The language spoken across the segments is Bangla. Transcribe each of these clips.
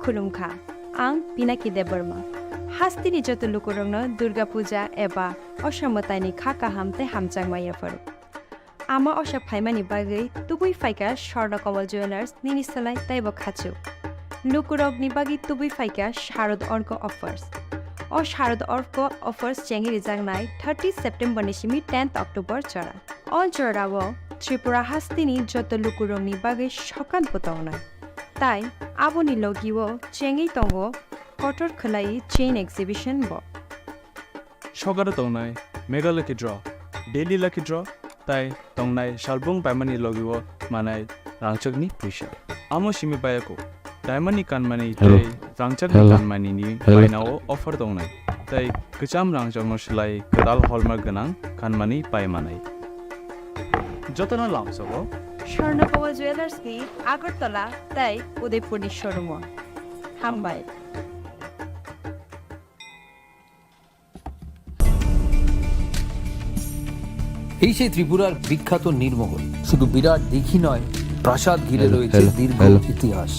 खुलुमखा आं पिनाकि देबबर्मा हास्तिनि जत लुकुरंनो दुर्गा पूजा एबा असामतानि खाका हामते हामचांमायाफोर आमा अशा फाइमानि बागै तुबुई फाइका स्वर्णकमल ज्वेलार्स निनिसलाय ताइबो खाचु लुकुरगनि बागै तुबुई फाइका शारद अर्क अफर्स ओ शारद अर्क अफर्स चेंगि रिजांनाय 30 सेप्टेम्बर निसिमी 10 अक्टोबर चरा अल चरावो त्रिपुरा हास्तिनि जत लुकुरंनि बागै सकान पतावनाय ताई आबोनि लगिवो चेंगि तंगो कटर खलाई चेन एक्सिबिशन ब सगार तंगनाय mega lucky draw daily lucky draw ताई तंगनाय शालबुंग पाइमानि लगिवो मानाय रांचकनि फैसा आमो सिमि बायाको डायमंडनि कानमानि ताई रांचकनि कानमानिनि बायनाव अफर तंगनाय ताई गोजाम रांचकनो सिलाय गोदाल हलमार्क गोनां कानमानि पाइमानाय जतन लामसबो स्वर्णकमल ज्वेलार्स नि आगरतला ताई उदयपुरनि शोरूम हामबाय এই সেই ত্রিপুরার বিখ্যাত নীরমহল শুধু বিরাট দিঘি নয় প্রাসাদ ঘিরে রয়েছে দীর্ঘ ইতিহাস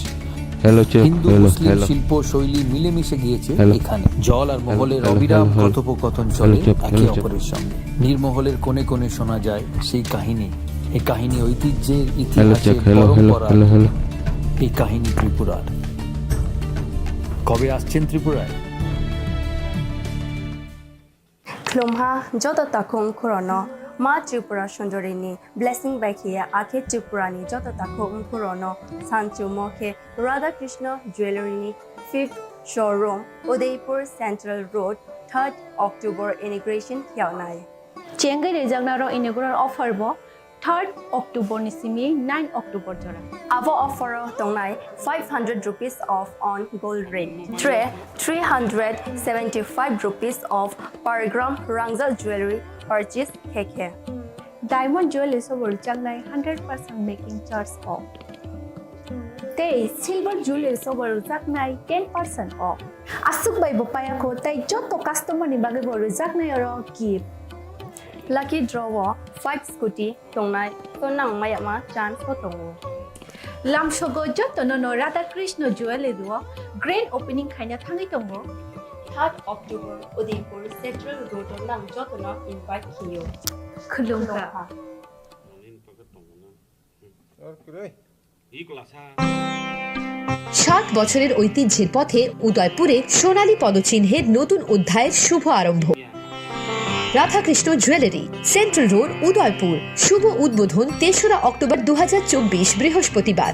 হিন্দু মুসলিম শিল্প শৈলী মিলেমিশে গিয়েছে এখানে জল আর মহলের অবিরাম কথোপকথন চলে একে অপরের সঙ্গে নীরমহলের কোণে কোণে শোনা যায় সেই কাহিনী এই কাহিনী ঐতিহ্যের ইতিহাসের পরম্পরা এই কাহিনী ত্রিপুরার কবে আসছেন ত্রিপুরায় Klumha joto takum kurono ma Tripura Shondorini blessing by here ake Tripurani joto takum kurono Sanchu Moke Radha Krishna Jewelry 5th showroom Udaipur Central Road 3rd October inauguration Kyaunai Chengai rejagnaro inaugural offer bo 3rd October nisimi 9 October jora Avo offer tongnai 500 rupees off on gold rate. 375 rupees off per gram Rangzal jewelry purchase keke. Diamond jewelry sobor changnai 100% making charge off. Te silver jewelry sobor changnai 10% off. Asuk bai bopaya ko tai joto customer ni bage bor changnai aro gift. Lucky draw 5 scooty tongnai tonang mayama chance ko tongo. Lamsogo joto no Radha Krishna jewelry do grand opening khaina thangai tongo 3rd October Udaipur Central Road nang joto na invite kiyo. khulumka 7 বছরের ঐতিহ্যের পথে উদয়পুরে সোনালী পদচিহ্নের নতুন অধ্যায়ের শুভ আরম্ভ Radhakrishna jewellery central road Udaipur শুভ উদ্বোধন 3রা অক্টোবর 2024 বৃহস্পতিবার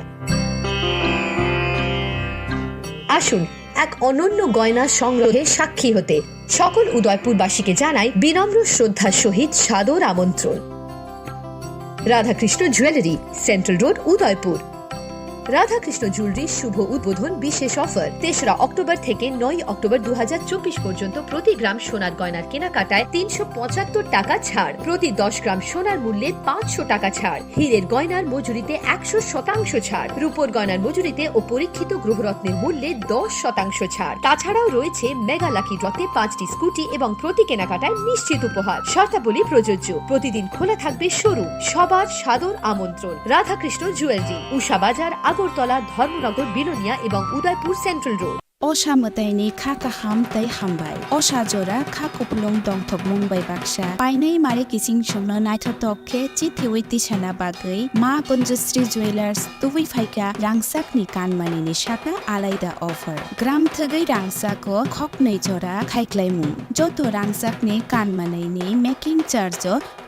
আসুন এক অনন্য গয়না সংগ্রহে সাক্ষী হতে সকল উদয়পুরবাসীকে জানাই বিনম্র শ্রদ্ধার সহিত সাদর আমন্ত্রণ Radhakrishna jewellery central road Udaipur Radhakrishna jewellery শুভ উদ্বোধন বিশেষ অফার 3রা অক্টোবর থেকে 9 অক্টোবর 2024 পর্যন্ত প্রতি গ্রাম সোনার গয়নার কেনাকাটায় 375 টাকা ছাড় প্রতি 10 গ্রাম সোনার মূল্যে 500 টাকা ছাড় হীরের গয়নার মজুরিতে 100% ছাড় রূপোর গয়নার মজুরিতে ও পরীক্ষিত গ্রহরত্নের মূল্যে 10% ছাড় তাছাড়াও রয়েছে মেগা লাকি ড্রতে 5টি স্কুটি এবং প্রতি কেনাকাটায় নিশ্চিত উপহার শর্তাবলী প্রযোজ্য প্রতিদিন খোলা থাকবে শোরুম সবার সাদর আমন্ত্রণ রাধাকৃষ্ণ জুয়েলারি উষা বাজার আগরতলা ধর্মনগর বিলোনিয়া এবং উদয়পুর সেন্ট্রাল রোড असामताइनि खाका हामताइ हामबाय असाजरा खाखुपलुं दंथक मुंबाइ बाक्सा पाइनै मारे किसिं संनो नाइथतके चिथिवै तिसाना बागै मा पन्जश्री ज्वेलार्स तुबै फाइका रांसाकनि कानमानिनि साका आलायदा अफार ग्राम थगै रांसाको खकनै जरा खाइक्लाइमुं जत रांसाकनि कानमानिनि मेकिं चार्ज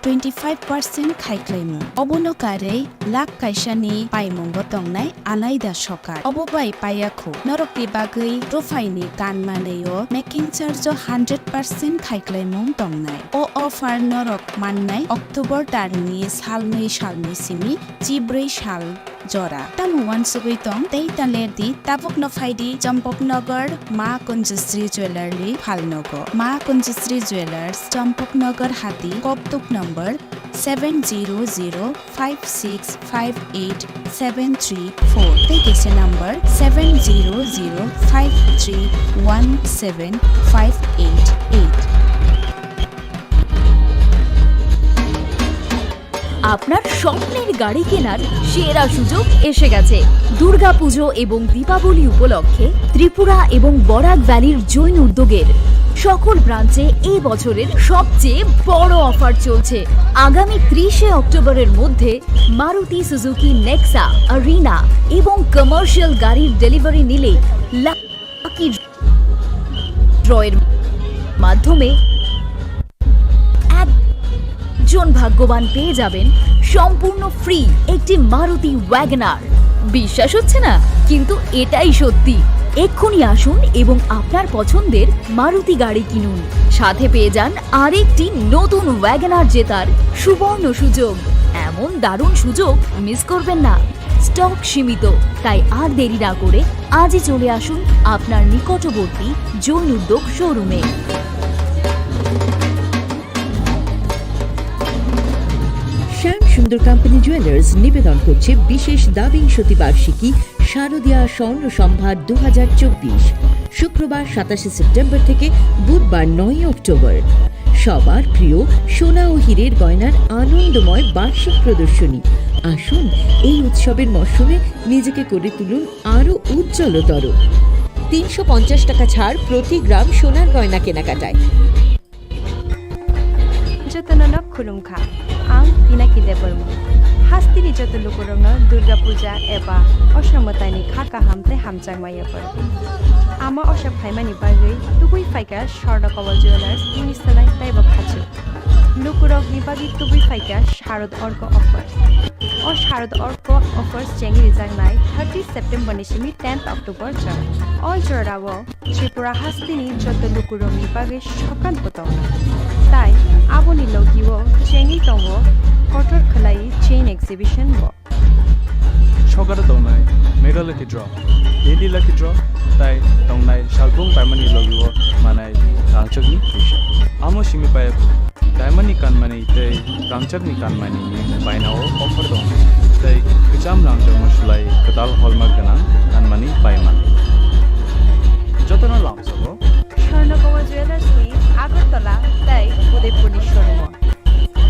25% खाइक्लाइमुं अबनकारै लाख काइसानि पाइमुंबो तंनाय आलायदा सकार अबबाय पायाखु नरकनि बागै Profaini kanmaneyo making charge 100% खाइक्लाइमुं दंनाय ओ अफार नरक माननाय अक्टोबर दाननि सालनै सालनि सिमी 14 साल जरा तामुवान सुगैतम तै तालेरदि ताबुक नफाइदि चम्पकनगर मा कुञ्जश्री ज्वेलरी फालनगो मा कुञ्जश्री ज्वेलर्स चम्पकनगर हाती कपतुक नम्बर 7005658734 तेकेसे नम्बर 7005317588 আপনার স্বপ্নের গাড়ি কেনার সেরা সুযোগ এসে গেছে। দুর্গাপুজো এবং দীপাবলি উপলক্ষে ত্রিপুরা এবং বরাক ভ্যালির জৈন উদ্যোগের সকল ব্রাঞ্চে এই বছরের সবচেয়ে বড় অফার চলছে। আগামী 30শে অক্টোবরের মধ্যে মারুতি সুজুকি নেক্সা, আরিনা এবং কমার্শিয়াল গাড়ির ডেলিভারি নিলে লাকি ড্রয়ের মাধ্যমে একজন ভাগ্যবান পেয়ে যাবেন সম্পূর্ণ ফ্রি একটি মারুতি ওয়াগনার। বিশ্বাস হচ্ছে না, কিন্তু এটাই সত্যি। এক্ষুনি আসুন এবং আপনার পছন্দের মারুতি গাড়ি কিনুন, সাথে পেয়ে যান আরেকটি নতুন ওয়াগনার জেতার সুবর্ণ সুযোগ। এমন দারুণ সুযোগ মিস করবেন না। স্টক সীমিত, তাই আর দেরি না করে আজই চলে আসুন আপনার নিকটবর্তী জৈন উদ্যোগ শোরুমে। শ্যাম সুন্দর কোম্পানি জুয়েলার্স নিবেদন করছে বিশেষ দাবিংশতি বার্ষিকী শারদীয়া স্বর্ণ সম্ভার 2024, শুক্রবার 27শে সেপ্টেম্বর থেকে বুধবার 9 অক্টোবর। সবার প্রিয় সোনা ও হীরের গয়নার আনন্দময় বার্ষিক প্রদর্শনী। আসুন এই উৎসবের মরশুমে নিজেকে করে তুলুন আরও উজ্জ্বলতর। 350 টাকা ছাড় প্রতি গ্রাম সোনার গয়না কেনাকাটায়। যতননক খুলুমখা आं पिनाकी देबरमा हास्तिनि जत लुकुरंनो दुर्गा पूजा एबा असमतानि खाका हामते हामजांमायाफोर आमा अशा फाइमानि बागै तुबुइ फाइका स्वर्ण कवल ज्वेलार्स इनिसलाय ताइबा खाचु लुकुरंनि बागै तुबुइ फाइका शारद अर्क अफर ओ शारद अर्क अफर्स चेंगि जांनाय 30 सेप्टेम्बर निसिमि 10 अक्टोबर ज अल जराव त्रिपुरा हास्तिनि जत लुकुरंनि बागै सकान पतौ ताई आबोनि लगिवो चेंगि दंगो कटर खलाई चेन एक्सिबिशन ब সকারে দৌনাই মেঘালয়কে ড্র ডেলি লাকি ড্র তাই দৌনাই শালবং পাইমানি লগিব মানাই রাংচকনি পয়সা আমো সিমি পায়াক ডায়মন্ডনি কানমানি তাই রাংচকনি কানমানি বাইনাও অফার দং তাই কিচাম রাংচক মশলাই কদাল হলমার্ক গানা কানমানি পাইমান যতন লামসব স্বর্ণকমল জুয়েলার্সনি আগরতলা তাই উদয়পুরনি শোরুম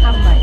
হামবাই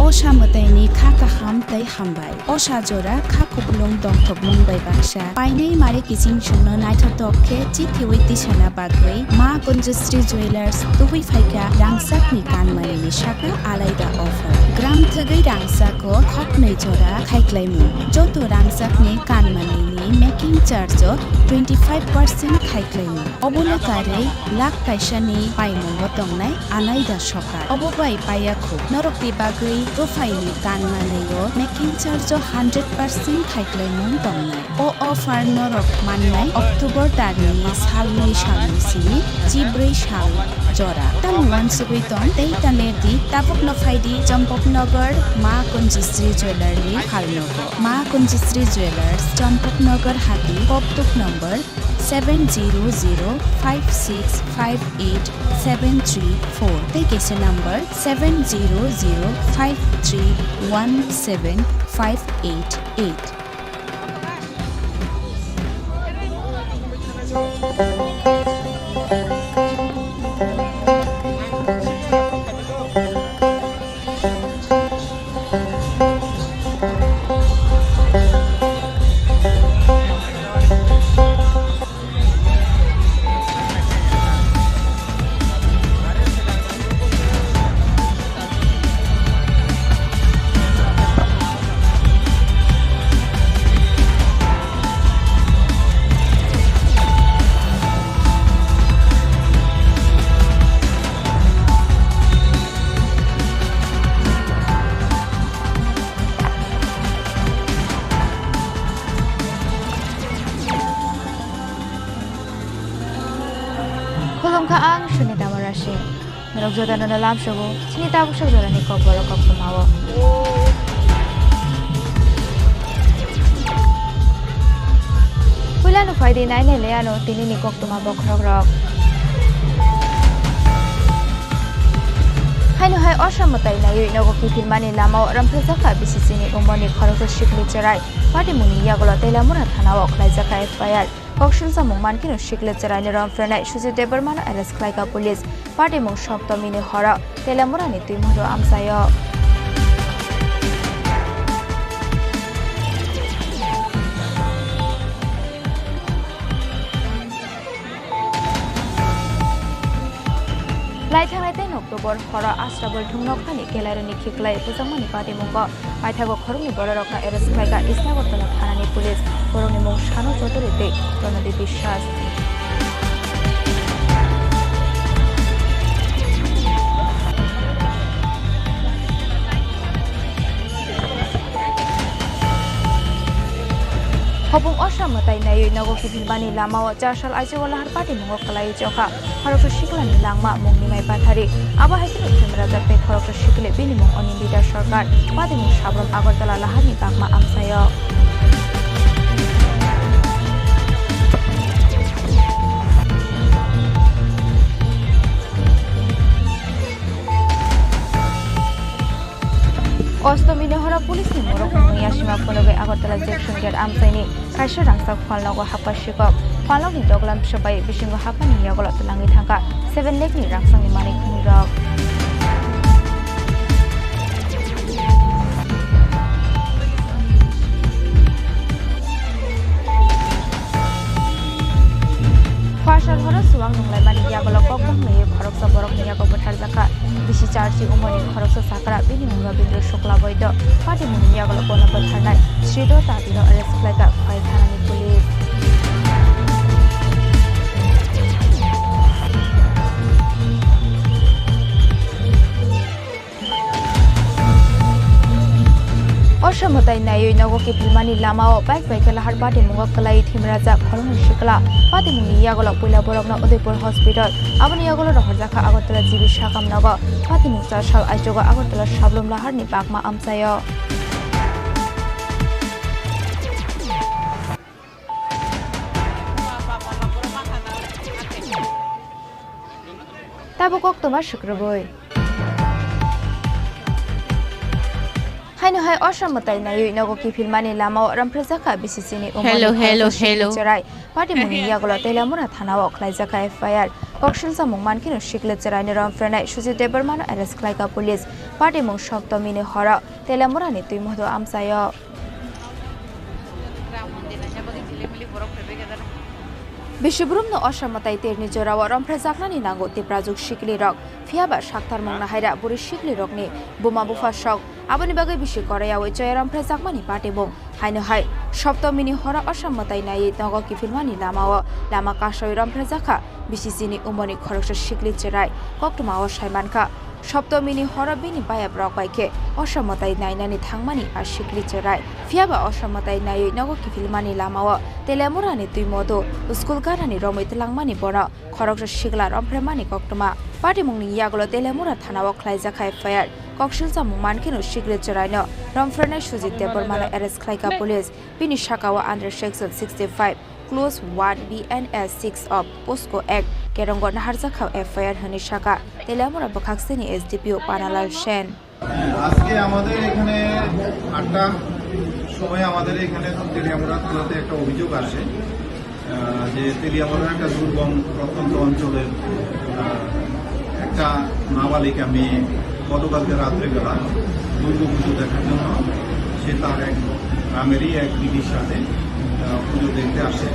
असामताइनि खाका हामताइ हामबाय असाजरा खाकुबलुं दंथब मुंबाइ बाक्सा पाइनै मारे किसिं सुनो नाइथतखे चिथिवैति साना बागै मा गन्जश्री ज्वेलार्स तुबुइ फाइका रांसाकनि कानमानिनि साका आलाइदा अफार ग्राम थगै रांसाको खपनै जरा खाइक्लाइमु जतो रांसाकनि कानमानिनि मेकिं चार्ज 25% खाइक्लाइमु अबुलाकारै लाख पैसानि पाइमंग दंनाय आलाइदा सका अबबाइ पायाखौ नरकनि बागै प्रोफाइलनि कानमानियो मेकिं चार्ज 100% खाइक्लाइमु दंनाय अ अफार नरक माननाय अक्टोबर दाननि सालनि सालनिसिनि 14 साल जरा तालुवान सुबै दं दैतानेरदि तापक नफाइदि चम्पकनगर मा कुञ्जश्री ज्वेलरी हालनगो मा कुञ्जश्री ज्वेलर्स चम्पकनगर हाती कपतुक number 7005658734 तेकेसे number 7005317588 Khulumkhaang Sunita Marashi. Narogjoda na nalam shogo. Sinita ko shogo ni Kokborok kag tumawo. Wala no Friday night na ano tini ni Kok tumabok rok. Hai no hai ashamatay na yun no kitil mani lamaw ramphesa ka bisisini umboni kharok shikli charai. Pati muni yagolo tela mura thanaw oklai jaka FIR. Kokshil samung mankino shikle charaini ramfrenai Suji Debermano arrest khlaika police party mung Shoptomini hora telamurani tuimodo amsayo Laithang 10 October hora Astrabol thungnokani kelarani khiklai pujangmani party mungko paithago khorungni bororokna arrest khlaika Isnagortala thanani police borongni mung Shano Chotorite Pranadi Bishwas Hopung Osam matai nayo nago kibani lama wa jarsal aja wala har party mungo kalai joka harok shiklan langma mungni mai pathari aba hakin kamera jape harok shikle bini mung oni leader sarkar party mung sabram agartala lahani bakma amsayo Ostomini hora police ni morok yashima pologe agartala section gate amsaini kaisha rangsa khwalnago hapa shikok khwalnog ni doglam sabai bisingo hapani yagolo tulangi thangka 7 lakh ni rangsang ni manik ni rok Fasal hora suang nunglai mani yagolo kokbang nei khorok sa borok ni yago bothar jaka bisi charji umoni khorok sa sakra bini munga bindro shokla boido party muni yagolo kona bothar nai Srido tabino arrest khlaika phai thanani police Oshamotai nayo nago ki filmani lamao bike kala har party mungo kalai thimraja khorong shikla party muni yagolo puila borokna Udaipur hospital abani yagolo rohorjaka Agartala jibi shakam nago party mungsa shal ajoga Agartala shablum lahar ni bakma amsayo Tabukok tomar shukraboi Haino hai Osam matai nayo nago ki filmani lama ramprajaka BCC ni hello charai party muni yagolo telamura thanao khlaijaka FIR Kokshil samung mankino shikle charai ni ramfrenai Suji Debermano arrest khlaika police party mung Shoptomini hora telamura ni tuimodo amsayo Bishubrum no Osam matai terni jorawa ramprajakna ni nango tiprajuk shikli rok fiaba shaktar mungna haira buri shikli rok ni buma bufa shok abani bagai bishi koraya we joyaram prajakmani party bong haino hai Shoptomini hora Osam matai nai nago ki filmani lama kasoi ramprajaka BCC ni umoni khoroksa shikli cherai koktuma o shaimanka Shoptomini hora bini baya brok baike Osam matai nai nani thangmani ar shikli cherai fiaba Osam matai nai nago ki filmani lama telamurani tuimodo school garani romoi telangmani bona khoroksa shikla rampremani koktuma party mungni yagolo telamura thanao khlaijaka FIR Kokshil samung mankino shikle charaino ramfrenai Suji Debermano arrest khlaika police bini shakawa under section 65 clause 1 BNS 6 of POSCO Act kerongo naharjaka FIR hani shaka telamura bakakseni SDPO Panalal Shen আজকে আমাদের এখানে 8টা সময় আমাদের এখানে তেলিয়ামুড়া থানাতে একটা অভিযোগ আসে যে তেলিয়ামুড়া একটা দুর্গম প্রত্যন্ত অঞ্চলের একটা নাবালিকা মেয়ে গতকালকে রাত্রেবেলা দুর্গাপুজো দেখার জন্য সে তার এক গ্রামেরই এক দিদির সাথে পুজো দেখতে আসে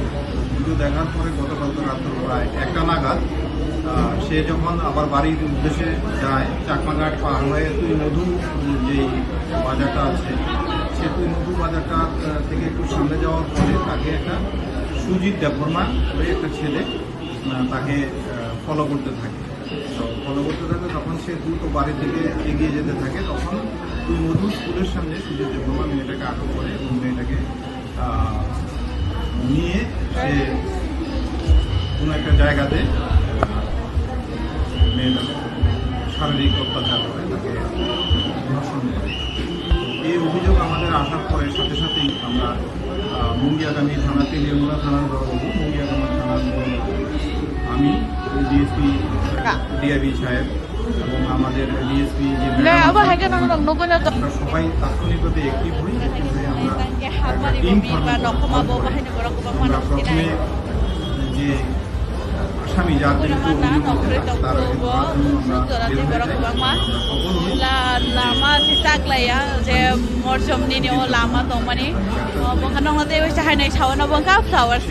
পুজো দেখার পরে গতকালকে রাত্রে প্রায় 1টা নাগাদ সে যখন আবার বাড়ির উদ্দেশ্যে যায় চাকমাঘাট পার হয়ে তুই মধু যেই বাজারটা আছে সে তুই মধু বাজারটা থেকে একটু সামনে যাওয়ার পরে তাকে একটা সুজিত দেববর্মা বলে একটা ছেলে তাকে ফলো করতে থাকে তখন সে দ্রুত বাড়ির দিকে এগিয়ে যেতে থাকে তখন তুই মধু স্কুলের সামনে সুজিত দেববর্মা মেয়েটাকে আটক করে এবং মেয়েটাকে নিয়ে সে কোনো একটা জায়গাতে মেয়েটাকে শারীরিক অত্যাচার করে তাকে ধর্ষণ করে এই অভিযোগ আমাদের আসার পরে সাথে সাথেই আমরা মুঙ্গিয়াগামী থানা তেলিয়ামুড়া থানার বড়বাবু মুঙ্গিয়াগামী থানার বড়বাবু আমি ডিএসপি ডিআইবি সাহেব এবং আমাদের ডিএসপি যে আমরা সবাই তাৎক্ষণিকভাবে অ্যাক্টিভ হই আমরা টিম আমরা প্রথমে যে আসামি যার বিরুদ্ধে অভিযোগ তার lama sisak laya je morjom ni ni o lama tongmani bongkha nongate wis hainai sawana bongkha flowers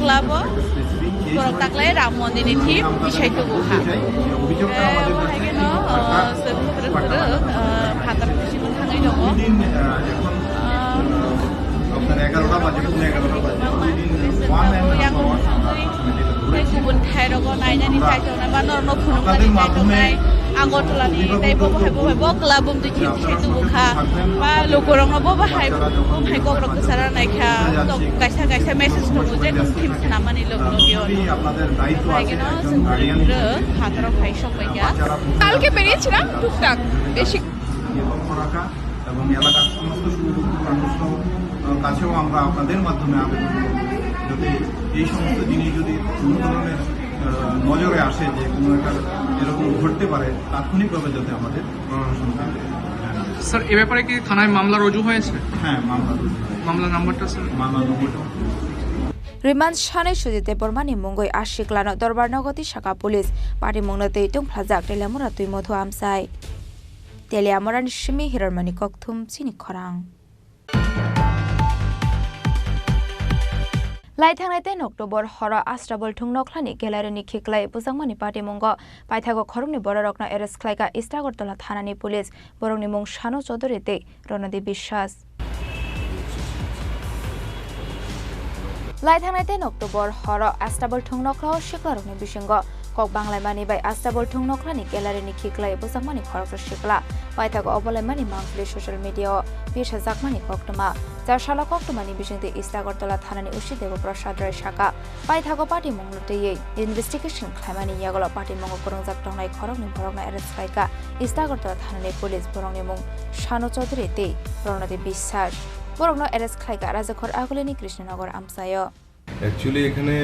club o borok taklai ram mondir ni thim bisai to bokha অভিযোগটা আমাদের কাছে হাতার খুশি কোন থাঙ্গাই দङ আপনার 11টা বাজে 11টা বাজে गुबुन थाइरग नायनानै थाइजौनाय बा नरन फुनुंनानै थाइजौनाय आगरतलानि दैबो बहायबो क्लाबम दिखि बिसायतु बुखा बा लोगोरंनो बहाय गब्रक गोसारा नायखा गायसा मेसेज दङ जे टिम सानामानि लोगोबियो আপনাদের দায়িত্ব আছে একজন গার্ডিয়ান হাতারাव ফাই সবাইয়া কালকে বেরিয়েছিলাম টুকটাক বেশি লক্ষ্য রাখা এবং এলাকার সমস্ত সুবিধা মানুষের কাছেও আমরা আপনাদের মাধ্যমে আবেদন করব যদি এই সমস্ত জিনিস যদি কোনো ধরনের নজরে আসে যে কোনো একটা এরকম ঘটতে পারে তাৎক্ষণিকভাবে যাতে আমাদের প্রশাসন স্যার এ ব্যাপারে কি থানায় মামলা রুজু হয়েছে? হ্যাঁ মামলা নাম্বারটা স্যার মামলা নম্বরটা रिमान्ड सानै सुजिते बर्मानि मुंगै आशिक्लानो दरबार नगति शाखा पुलिस पार्टी मुंगनो तै टंफ्लाजाक टेलियामुरा तुइ मधु आमसाय टेलियामुरानि सिमी हिरमनि ककथुम चिनि खरां लाइथांनायते अक्टोबर हर आस्ट्राबल थुंनख्लानि गेलारिनि खिक्लाय बुजांमानि पार्टी मुंग पाइथागो खरंनि बररकना एरेस्ट खालायका इस्टागरतला थानानि पुलिस बरंनि मुं शानु चौधुरी ते रणदीप বিশ্বাস लाइथांनायते अक्टोबर हर आस्ट्राबल थुंनख्लाव शिक्लारनि बिसिंग कक बांलायमानि बाय आस्ट्राबल थुंनख्लानि गेलारिनि खिक्लाय बुजांमानि खरक शिक्ला पाइथागो अबलायमानि मांगले ससियेल मीडिया बिसा जाकमानि कक्तमा जारशाला कक्तमानि बिसिंते इस्टागरतला थानानि उसी देव प्रसाद राय शाखा पाइथागो पार्टी मंगलतेयै इनभेस्टिगेशन खालामनानि यागला पार्टी मंग करंजाक दंनाय खरकनि बरकना एरेस्ट खालायका इस्टागरतला थानानि पुलिस बरंनि मुं शानु चौधुरी ते रणदीप বিশ্বাস বরংনো এরেস্ট খাইকা রাজাখর আগলিনি কৃষ্ণনগর আমসায় অ্যাকচুয়ালি এখানে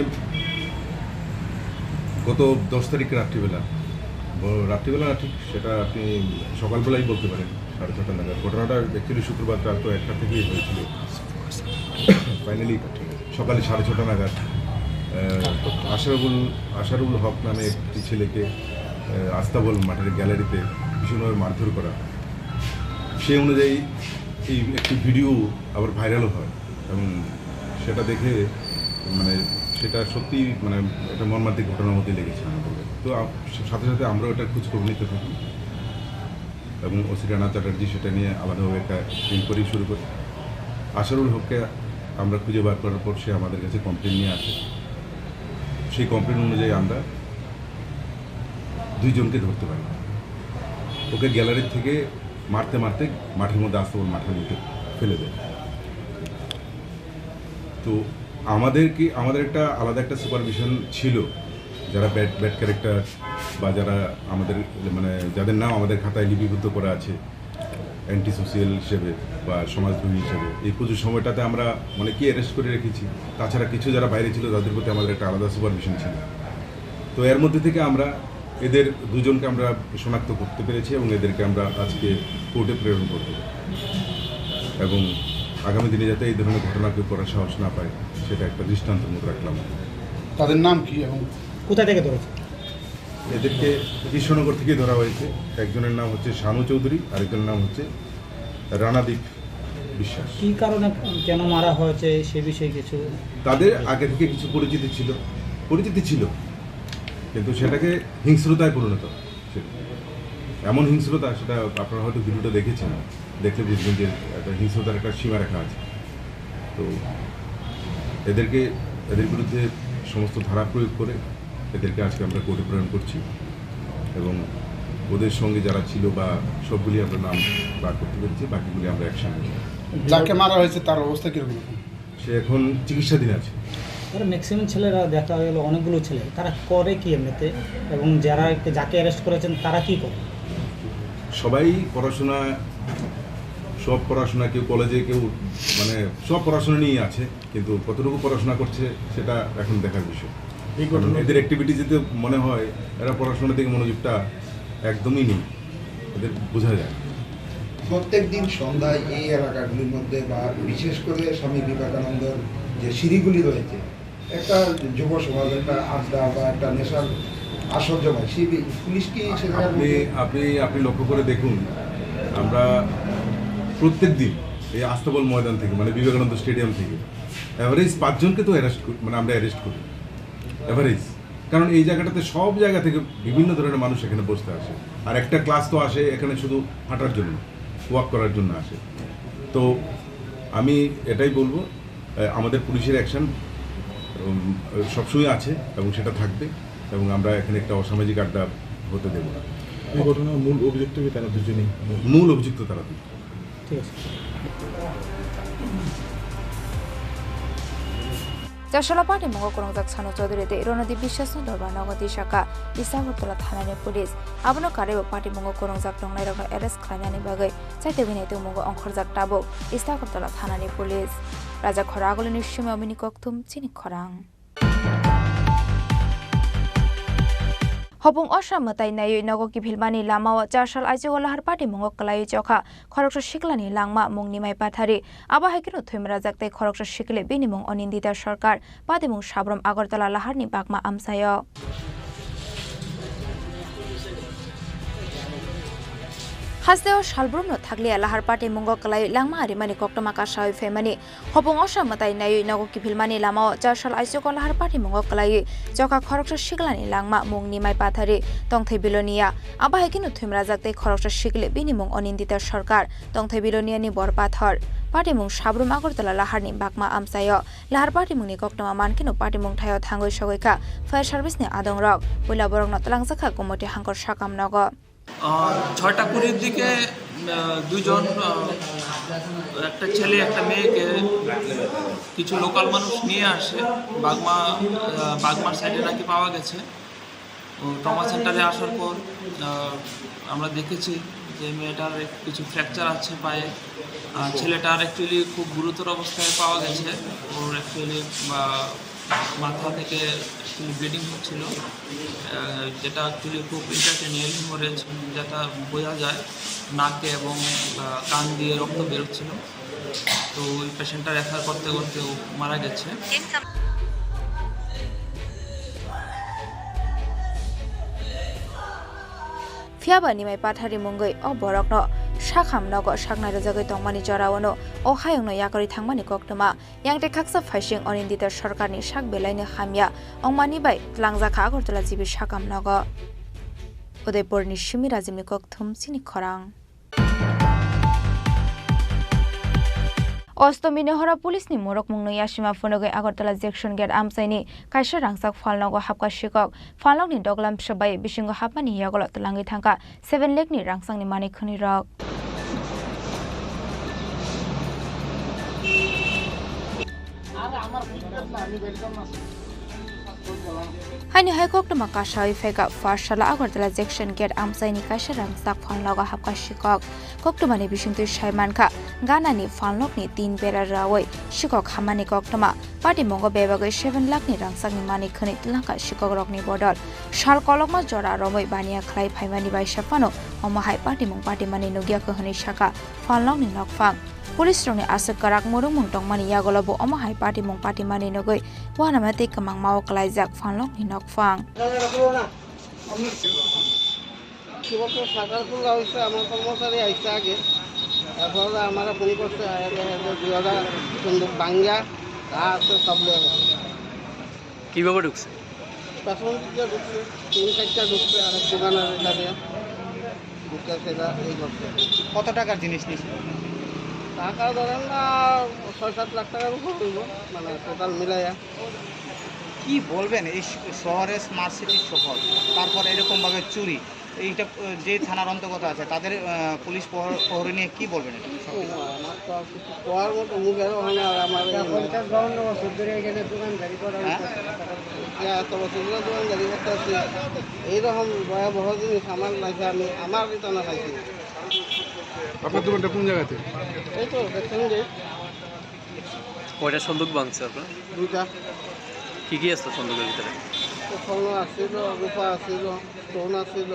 গত 10 তারিখ রাত্রিবেলা না ঠিক সেটা আপনি সকালবেলাই বলতে পারেন 6:30 নাগাদ ঘটনাটা অ্যাকচুয়ালি শুক্রবার রাত 1টা থেকেই হয়েছিল ফাইনালি সকালে 6:30 নাগাদ আশারুল হক নামে একটি ছেলেকে আস্তাবল মাঠের গ্যালারিতে ভীষণভাবে মারধর করা সেই অনুযায়ী এই একটি ভিডিও আবার ভাইরাল হয় এবং সেটা দেখে মানে সেটা সত্যি মানে একটা মর্মান্তিক ঘটনার মধ্যে লেগেছে তো সাথে সাথে আমরা ওটা খোঁজখবর নিতে থাকি এবং ওসি রানা চ্যাটার্জি সেটা নিয়ে আলাদাভাবে একটা ইনকোয়ারি শুরু করি আশারুল হককে আমরা খুঁজে বার করার পর সে আমাদের কাছে কমপ্লেন নিয়ে আসে সেই কমপ্লেন অনুযায়ী আমরা 2 জনকে ধরতে পারি ওকে গ্যালারি থেকে মারতে মাঠের মধ্যে আস্তাবল মাঠের মধ্যে ফেলে দেয় তো আমাদের একটা আলাদা একটা সুপারভিশন ছিল যারা ব্যাড ক্যারেক্টার বা যারা আমাদের মানে যাদের নাম আমাদের খাতায় লিপিবদ্ধ করা আছে অ্যান্টি সোশিয়াল হিসেবে বা সমাজদ্রোহী হিসেবে এই পুজোর সময়টাতে আমরা অনেকেই অ্যারেস্ট করে রেখেছি তাছাড়া কিছু যারা বাইরে ছিল তাদের প্রতি আমাদের একটা আলাদা সুপারভিশন ছিল তো এর মধ্যে থেকে আমরা এদের 2 জনকে আমরা শনাক্ত করতে পেরেছি এবং এদেরকে আমরা আজকে কোর্টে প্রেরণ করব এবং আগামী দিনে যাতে এই ধরনের ঘটনা কেউ করার সাহস না পায় সেটা একটা দৃষ্টান্তমূলক রাখলাম তাদের নাম কি এবং কোথা থেকে ধরেছে এদেরকে কৃষ্ণনগর থেকে ধরা হয়েছে একজনের নাম হচ্ছে শানু চৌধুরী আরেকজনের নাম হচ্ছে রানাদীপ বিশ্বাস কী কারণে কেন মারা হয়েছে সে বিষয়ে কিছু তাদের আগে থেকে কিছু পরিচিতি ছিল কিন্তু সেটাকে হিংস্রতায় পরিণত এমন হিংস্রতা সেটা আপনারা হয়তো ভিডিওটা দেখেছেন দেখলে বুঝবেন যে একটা হিংস্রতার একটা সীমারেখা আছে তো এদের বিরুদ্ধে সমস্ত ধারা প্রয়োগ করে এদেরকে আজকে আমরা কোর্টে প্রেরণ করছি এবং ওদের সঙ্গে যারা ছিল বা সবগুলি আমরা নাম বার করতে পেরেছি বাকিগুলি আমরা একসঙ্গে যাকে মারা হয়েছে তার অবস্থা কীরকম সে এখন চিকিৎসাধীন আছে তারা ম্যাক্সিমাম ছেলেরা দেখা গেল অনেকগুলো ছেলে তারা করে কি এমনিতে এবং যাকে অ্যারেস্ট করেছেন তারা কি করে সবাই সব পড়াশোনা কেউ কলেজে কেউ মানে সব পড়াশোনা নিয়েই আছে কিন্তু কতটুকু পড়াশোনা করছে সেটা এখন দেখার বিষয় এদের অ্যাক্টিভিটি যেতে মনে হয় এরা পড়াশোনা থেকে মনোযোগটা একদমই নেই এদের বোঝা যায় প্রত্যেক দিন সন্ধ্যায় এই এলাকাগুলির মধ্যে বা বিশেষ করে স্বামী বিবেকানন্দের যে সিঁড়িগুলি রয়েছে একটা যুব সমাজ একটা আড্ডা বা একটা নেশার আসর জমায় সেই পুলিশ কি আপনি লক্ষ্য করে দেখুন, আমরা প্রত্যেক দিন এই আস্তাবল ময়দান থেকে মানে বিবেকানন্দ স্টেডিয়াম থেকে অ্যাভারেজ 5 জনকে তো আমরা অ্যারেস্ট করি অ্যাভারেজ, কারণ এই জায়গাটাতে সব জায়গা থেকে বিভিন্ন ধরনের মানুষ এখানে বসতে আসে, আর একটা ক্লাস তো আসে এখানে শুধু হাঁটার জন্য, ওয়াক করার জন্য আসে। তো আমি এটাই বলবো, আমাদের পুলিশের অ্যাকশন সবসময় আছে এবং সেটা থাকবে, এবং আমরা এখানে একটা অসামাজিক আড্ডা হতে দেব না। এই ঘটনার মূল অভিযুক্ত তারা দুজনেই, মূল অভিযুক্ত তারা দুজন। ঠিক আছে। Jashala Party Mongo Korongzak Sano Chaudhary de Ironadi Bishas Dorba Nagati Shaka Isagortala Thanani Police Abono Karebo Party Mongo Korongzak Tonglai Rokno arrest Khlanyani Bagai Chaite Binaitu Mongo Ongkhorjak Tabo Isagortala Thanani Police Raja Khoragoli Nishime Amini Koktum Chini Khorang Hopung Oshamutai Nayu Nogo Kipilmani Lama Jashal Ajiwalahar Party Mongo Kalai Joka Khoroksha Shiklani Langma Mungnimai Pathari Aba Hakinu Thumrazakte Khoroksha Shikle Binimung Onindita Sarkar Padimung Shabram Agartala Laharni Bakma Amsayo Hasdeo Shalbrumno Thagli Lahar Party Mongo Kalai Langma Arimani Koktoma Kashawi Femani Hopung Oshamutai Nayu Nogo Kipilmani Lama Jashal Ajiwalahar Party Mongo Kalai Joka Khoroksha Shiklani Langma Mungnimai Pathari Tongthai Bilonia Aba Hakinu Thumrazakte Khoroksha Shikle Binimung Onindita Sarkar Tongthai Bilonia ni Bor Pathor Party Mung Shabrum Agartala Laharni Bakma Amsayo Lahar Party Mungni Koktoma Mankino Party Mung Thayo Thangoi Shogoika Fire Service ni Adong Rok Boila Borok Notlangzakha Komoti Hangkor Shakam Nogo 6টা 20 দিকে দুজন একটা ছেলে একটা মেয়েকে কিছু লোকাল মানুষ নিয়ে আসে বাগমার সাইডে নাকি পাওয়া গেছে ট্রমা সেন্টারে আসার পর আমরা দেখেছি যে মেয়েটার কিছু ফ্র্যাকচার আছে পায়ে ছেলেটার অ্যাকচুয়ালি খুব গুরুতর অবস্থায় পাওয়া গেছে ওর অ্যাকচুয়ালি মাথা থেকে ব্লিডিং হচ্ছিল যেটা অ্যাকচুয়ালি খুব ইন্টারটেনিয়াল হেমোরেজ যেটা বোঝা যায় নাকে এবং কান দিয়ে রক্ত বেরোচ্ছিল তো ওই পেশেন্টটা রেফার করতে করতে ও মারা গেছে Fiabani Mai Pathari Mungoi O Borokno Shakham Nogo Shaknai Rajagai Tongmani Jorawono O Hayongno Yakori Thangmani Koktoma Yangte Khaksa Phashing Onindita Sarkarni Shak Belaini Hamya Ongmani Bai Tlangzakha Agartala Jibi Shakam Nogo Udaipur ni Shimi Razimni Kokthum Chini Khorang Ostomini Hora Police ni Morok Mungno Yashima Phonogai Agartala Section Gate Amsaini Kaisha Rangsak Falnogo Hapka Shikok Falnog ni Doglam Shabai Bishingo Hapani Yagolo Tlangi Thangka 7 Lake ni Rangsang ni Mani Khuni Rok Haini Hai Koktoma Kashawi Feka Farshala Agartala Section Gate Amsaini Kaisha Rangsak Falnogo Hapka Shikok Koktoma ni Bishingtu Shaimanka Gana ni Falnog ni 3 Bera Rawai Shikok Hamani Koktoma Party Mongo Bebagai 7 lakh ni Rangsang ni Mani Khuni Tlangka Shikok Rok ni Bodol Shal Kolokma Jora Romoi Bania Khlai Phaimani Bai Shapano Omahai Party Mong Party Mani Nugia Khoni Shaka Falnog ni Nokfang Police Rong ni Asuk Karak Murung Mung Tongmani Yagolobo Omahai Party Mong Party Mani Nogoi Wanamati Kamang Mao Klai Jak Falnog ni Nokfang আমার কর্মচারী আইসে আগে তারপর আমরা ফোন করছে সুন্দর বাঙ্গা আছে সব কিভাবে ঢুকছে পেছন দিকে ঢুকছে 3-4টা ঢুকছে আর দোকানের এখানে ঢুকছে সেটা এই করছে কত টাকার জিনিস নিয়েছিল টাকা ধরেন না 6-7 লাখ টাকার উপর হইব মানে টোটাল মিলাইয়া কি বলবেন এই শহরে স্মার্ট সিটি শহর তারপর এরকম ভাবে চুরি এইটা যে থানার অন্তর্গত আছে তাদের পুলিশ প্রহরী নিয়ে কি বলবেন আমার তো কিছু কোয়ার মতো মুখে হয় আর আমার 50-52 বছর ধরে এখানে দোকানদারি করা এত বছর ধরে দোকানদারি করতে আছি এইরকম ভয়াবহ জিনিস আমার লাইফে আমি আমার রিটার্নে খাইছি আপনার দোকানটা কোন জায়গাতে এই তো দেখছেন যে কয়টা সন্দুক ভাঙছে আপনার 2টা কি কি আছে সন্দুকের ভিতরে স্বর্ণ আসছিল রূপা আসছিল স্টোন আসছিল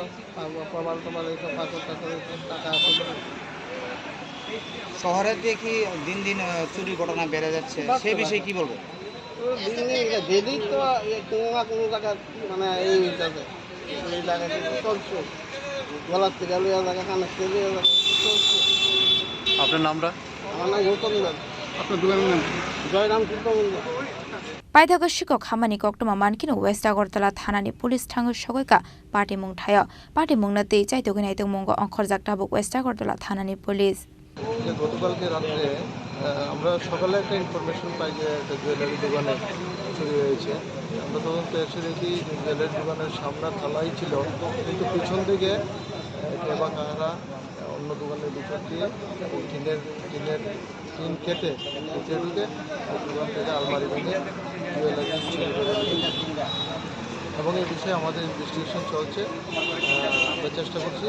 প্রমাণ এইসব পাথর টাকা আসছিল শহরে দেখি দিন দিন চুরির ঘটনা বেড়ে যাচ্ছে, সেই বিষয়ে কি বলবো? দিন দিন যেদিক তো কোনো না কোনো জায়গায় মানে এই জায়গাতে চলছে, গলার থেকে লইয়া জায়গা কানের থেকে লইয়া জায়গা চলছে। আপনার নামটা? আমার নাম গৌতম দাস। আপনার দোকানের নাম? জয়রাম চিত্রমন্দির। पाइथागो शिक्षक खामानि कक्टमा मानकिन वेस्ट আগরতলা থানাनि पुलिस ठाङो सगैका पार्टी मुंथाय पार्टी मुंगना तेई चाइतो गनाइतो मुंग अंखर जाकटाबुक वेस्ट আগরতলা থানাनि पुलिस গতকালকে রাত্রে আমরা সকালে একটা ইনফরমেশন পাই যে একটা জুয়েলারি দোকানে চুরি হয়েছে। আমরা তদন্তে এসে দেখি জুয়েলারি দোকানের সামনে তালাই ছিল, কিন্তু পিছন দিকে কেবা কাহারা অন্য দোকানের ভিতর দিয়ে টিন কেটে ঢুকে দোকান থেকে আলমারি ভেঙে জুয়েলারি চুরি করে নিয়েছে। এবং এই বিষয়ে আমাদের ইনভেস্টিগেশন চলছে। আমরা চেষ্টা করছি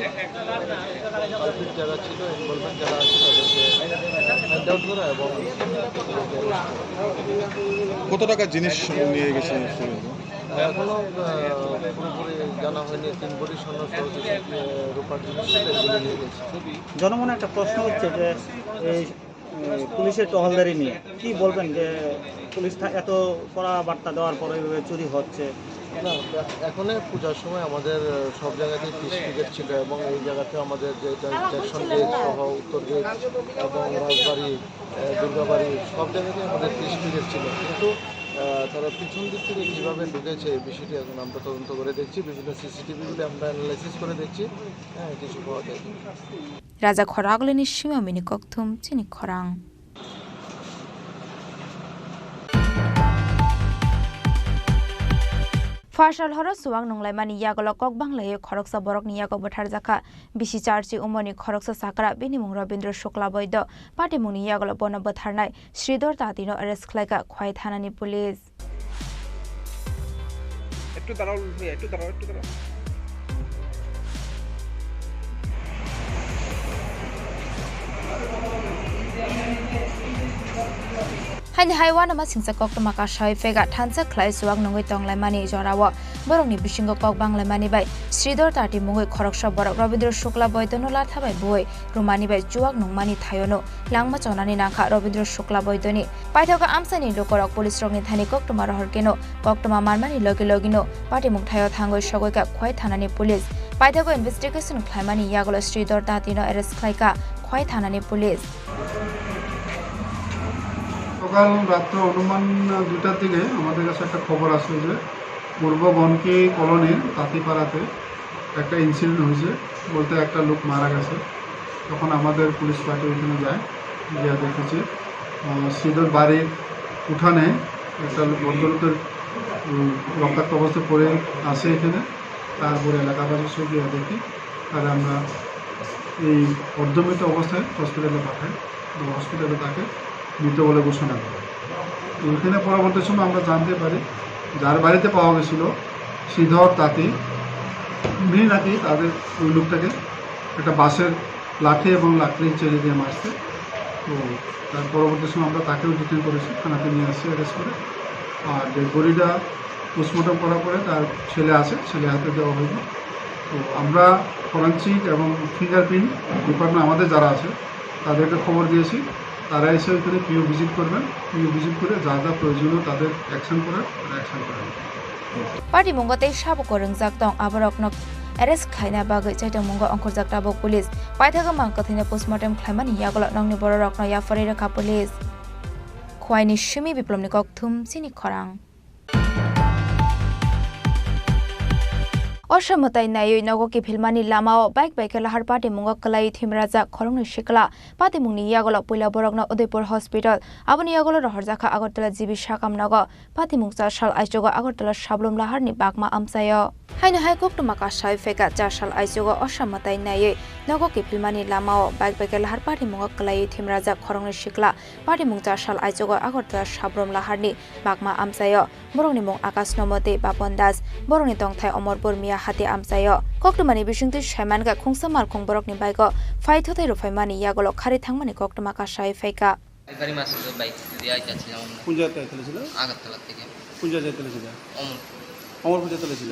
পারফেক্ট যারা ছিল, ইনভলভমেন্ট যারা আছে তাদেরকে ফাইন্ড আউট করা এবং কত টাকা জিনিস নিয়ে গেছে? এখনো পুরোপুরি জানা হয়নি। 3 কোটি স্বর্ণ সহ রূপার জিনিস এগুলো নিয়ে গেছে। জনমনে একটা প্রশ্ন হচ্ছে যে এই পুলিশের টহলদারি নিয়ে কি বলবেন, যে পুলিশ এত কড়া বার্তা দেওয়ার পরে এভাবে চুরি হচ্ছে? না, এখন পূজার সময় আমাদের সব জায়গাতেই ফিস ক্রিকেট ছিল এবং এই জায়গাতে আমাদের যে জ্যাকসন গেট সহ উত্তর গেট এবং রাজবাড়ি, দুর্গাবাড়ি সব জায়গাতেই আমাদের ফিস ক্রিকেট ছিল। কিন্তু তারা পিছন দিক থেকে কীভাবে ঢুকেছে এই বিষয়টি এখন আমরা তদন্ত করে দেখছি। বিভিন্ন সিসিটিভিগুলি আমরা অ্যানালাইসিস করে দেখছি, কিছু পাওয়া যায়। राजा खरागलेनि सिमा मिनि कक्थुम चिनि खरां फार्साल हर सुवां नंगलाइमानि यागल कक बांग्लायै खरकसा बरकनि यागो बोथार जाखा बिसि चार्चि उमनि खरकसा साकरा बेनि मुं रवीन्द्र शुक्ला वैद्य पार्टी मुंनि यागल बन बोथारनाय श्रीधर तातिनो अरेस्ट खालायका खवाइ थानानि पुलिस একটু দাঁড়াও। हानि हाइवान मा सिंसा कक्टमा का साइफेगा थानसा ख्लाइ सुवाग नंगै तंगलाइमानि जरावा बरंनि बिसिंग कक बांग्लाइमानि बाय श्रीधर ताति मुंगै खरकसा बरक रवीन्द्र शुक्ला वैद्यनो लाथाबाय बुय रुमानि बाय जुवाग नंगमानि थायोनो लांमा चनानि नाखा रवीन्द्र शुक्ला वैद्यनि पाइथाका आमसानि लोकरक पुलिस रंगनि थानि कक्टमा रहरकेनो कक्टमा मानमानि लगे लगिनो पार्टी मुंथायो थांगै सगैका खवाइ थानानि पुलिस पाइथाको इनभेस्टिगेशन ख्लाइमानि यागल श्रीधर तातिनो अरेस्ट खालायका खवाइ थानानि पुलिस সকাল রাত্র অনুমান 2টার দিকে আমাদের কাছে একটা খবর আসে যে পূর্ব বনকি কলোনির তাঁতিপাড়াতে একটা ইনসিডেন্ট হয়েছে, বলতে একটা লোক মারা গেছে। তখন আমাদের পুলিশ পার্টি ওইখানে যায়, গিয়ে দেখেছি শ্রীধর বাড়ির উঠানে একটা ভদ্রলোকের রক্তাক্ত অবস্থায় পড়ে আসে এখানে। তারপরে এলাকাবাসী সব গিয়ে দেখি, আর আমরা এই অর্ধমৃত অবস্থায় হসপিটালে পাঠাই। হসপিটালে তাকে মৃত বলে ঘোষণা করে। ওইখানে পরবর্তী সময় আমরা জানতে পারি যার বাড়িতে পাওয়া গেছিল শ্রীধর তাঁতি, উনি নাকি তাদের ওই লোকটাকে একটা বাঁশের লাঠি এবং লাকড়ি চেড়ে দিয়ে মারছে। তো তার পরবর্তী সময় আমরা তাকেও ডিটেন করেছি, থানাতে নিয়ে আসছি অ্যারেস্ট করে। আর যে বডিটা পোস্টমর্টম করার পরে তার ছেলে আছে, ছেলে হাতে দেওয়া হয়েছে। তো আমরা ফরেনসিক এবং ফিঙ্গারপ্রিন্ট ডিপার্টমেন্ট আমাদের যারা আছে তাদেরকে খবর দিয়েছি, তারা এসে ওইখানে পিও ভিজিট করবেন। পিও ভিজিট করে যা যা প্রয়োজনীয় তাদের অ্যাকশন করার অ্যাকশন করেন। पार्टी मुंगते साबो कोरंग जाक्तों आबरकनक अरेस्ट खाइना बागै चाइतों मुंग अंकुर जाक्ताबो पुलिस पाइथागा मांकथिने पोस्टमर्टम खाइमानि यागल नंगनि बर रकन याफरे रखा पुलिस खवाइनि सिमि बिप्लबनि कक्थुम चिनि खरां असमताय नायै नगोकि फिल्मानि लामाओ बाइक बाइके लाहार पार्टी मुंग कलाई थिमराजा खरंनि शिकला पार्टी मुंगनि यागल पहिला बरकन उदयपुर हस्पिटल आबनि यागल रहरजाखा आगरतला जीबी साकाम नग पार्टी मुंग 4 साल आइजोग आगरतला साबलम लाहारनि बागमा आमसायो हाइनो हाइ कक्टमाका साइफेका 4 साल आइजोग असमताय नायै नगोकि फिल्मानि लामाओ बाइक बाइके लाहार पार्टी मुंग कलाई थिमराजा खरंनि शिकला पार्टी मुंग 4 साल आइजोग आगरतला साबलम लाहारनि बागमा आमसायो बरंनि मुंग आकाश नमते बापन दास बरंनि तंथाय अमरपुर मिया हाते आमसायो कक्टमानि बिसुंथि साइमानगा खुंसा मारखं बरकनि बाइक फाइथथाय रुफाइमानि यागल खारि थांमानि कक्टमाका साइफेका এবারে মাস বাইক দিয়ে যাচ্ছিলাম আমরা। কোন জায়গায় চলেছিল? আগরতলা থেকে। কোন জায়গায় চলেছিল? অমরপুর চলেছিল।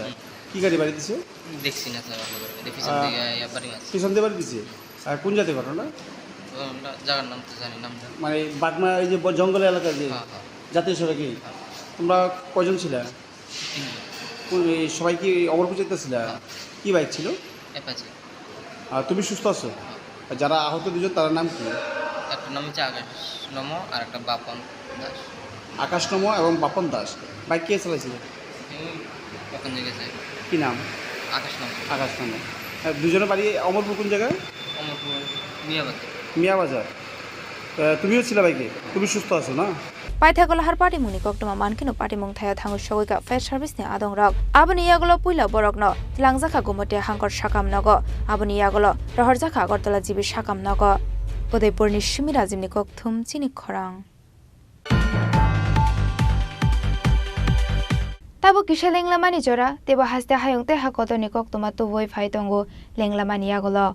কি গাড়ি বাড়ি দিছে? দেখছি না স্যার, পিছন থেকে বাড়ি মাস। পিছন দিয়ে বাড়ি দিছে। আর কোন জায়গায় ঘটনা? জায়গার নাম তো জানি নাম মানে বাগমা এই যে জঙ্গল এলাকা যে জাতীয় সড়কে তোমরা কয়জন ছিলে? সবাই কি অমরপুর ছিল? কি বাইক ছিল? অ্যাপাচি। আর তুমি সুস্থ আছো? আর যারা আহত দুজন তার নাম কি? একটা নাম হচ্ছে আকাশ নম আর একটা বাপন দাস। আকাশ নম এবং বাপন দাস। বাইক কে চালাইছিল? কোন জায়গায় যায়? কি নাম? আকাশ নম। আকাশ নম। দুজনের বাড়ি অমরপুর কোন জায়গায়? অমরপুর মিয়াবাজার। মিয়াবাজার। তুমিও ছিল বাইকে? তুমি সুস্থ আছো না? পাইথাগল হার পার্টি মুনি কক্টমা মানকিনো পার্টি মুং থায়া থাঙ্গু সগৈকা ফায়ার সার্ভিস নি আদং রক আবনি ইয়াগলো পুইলা বরক ন তিলাংজাখা গোমতে হাঙ্কর সাকাম নগ আবনি ইয়াগলো রহরজাখা আগরতলা জিবি সাকাম নগ উদয়পুরনি সিমি রাজিমনি ককথুম চিনি খরাং তাবো কিসা লেংলামানি জরা তেবা হাসতে হায়ংতে হাকতনি কক্তমা তো বই ফাইতঙ্গো লেংলামানি ইয়াগলো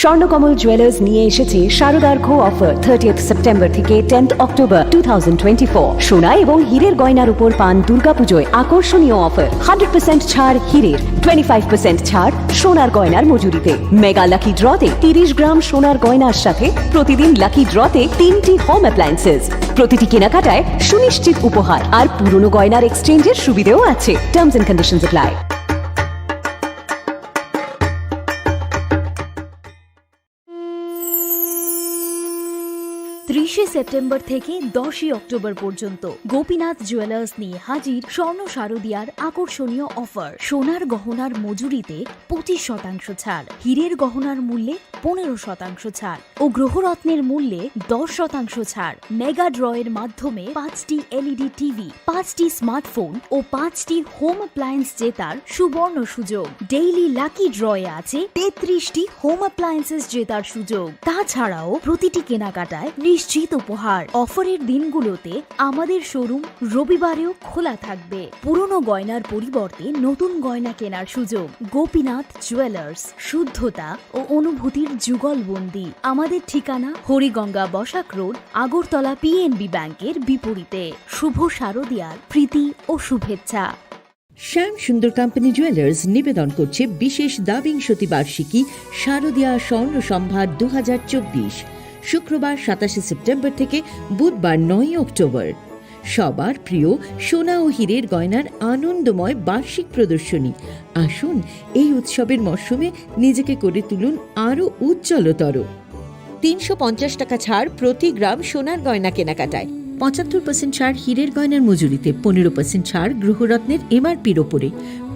স্বর্ণকমল জুয়েলার্স নিয়ে এসেছে শারদার্ঘ অফার 30th সেপ্টেম্বর থেকে 10th অক্টোবর 2024 সোনা এবং হীরের গয়নার উপর পান দুর্গাপুজোয় আকর্ষণীয় অফার 100% ছাড় হীরের 25% ছাড় সোনার গয়নার মজুরিতে মেগা লাকি ড্রতে 30 গ্রাম সোনার গয়নার সাথে প্রতিদিন লাকি ড্রতে 3টি হোম অ্যাপ্লায়েন্সেস প্রতিটি কেনাকাটায় সুনিশ্চিত উপহার আর পুরনো গয়নার এক্সচেঞ্জের সুবিধাও আছে terms and conditions apply 30 September থেকে 10 অক্টোবর পর্যন্ত গোপীনাথ জুয়েলার্স নিয়ে হাজির স্বর্ণ শারদিয়ার আকর্ষণীয় অফার সোনার গহনার মজুরিতে 25% ছাড় হীরের গহনার মূল্যে 15% ছাড় ও গ্রহরত্নের মূল্যে 10% ছাড় মেগা ড্রয়ের মাধ্যমে 5টি এলইডি টিভি 5টি স্মার্টফোন ও 5টি হোম অ্যাপ্লায়েন্স জেতার সুবর্ণ সুযোগ ডেইলি লাকি ড্রয়ে আছে 33টি হোম অ্যাপ্লায়েন্সেস জেতার সুযোগ তাছাড়াও প্রতিটি কেনাকাটায় নিশ্চিত উপহার অফারের দিনগুলোতে আমাদের শোরুম রবিবারেও খোলা থাকবে পুরনো গয়নার পরিবর্তে নতুন গয়না কেনার সুযোগ গোপীনাথ জুয়েলার্স শুদ্ধতা ও অনুভূতির যুগলবন্দি আমাদের ঠিকানা হরিগঙ্গা বসাক রোড আগরতলা পিএনবি ব্যাংকের বিপরীতে শুভ শারদিয়ার প্রীতি ও শুভেচ্ছা শ্যাম সুন্দর কোম্পানি জুয়েলার্স নিবেদন করছে বিশেষ দাবিংশতি বার্ষিকী শারদিয়া স্বর্ণ সম্ভার 2024 শুক্রবার 27 সেপ্টেম্বর থেকে বুধবার 9 অক্টোবর সবার প্রিয় সোনা ও হীরের গয়নার আনন্দময় বার্ষিক প্রদর্শনী আসুন এই উৎসবের মরশুমে নিজেকে করে তুলুন আরও উজ্জ্বলতর 350 টাকা ছাড় প্রতি গ্রাম সোনার গয়না কেনাকাটায় 75% ছাড় হীরের গয়নার মজুরিতে 15% ছাড় গ্রহরত্নের এমআরপির ওপরে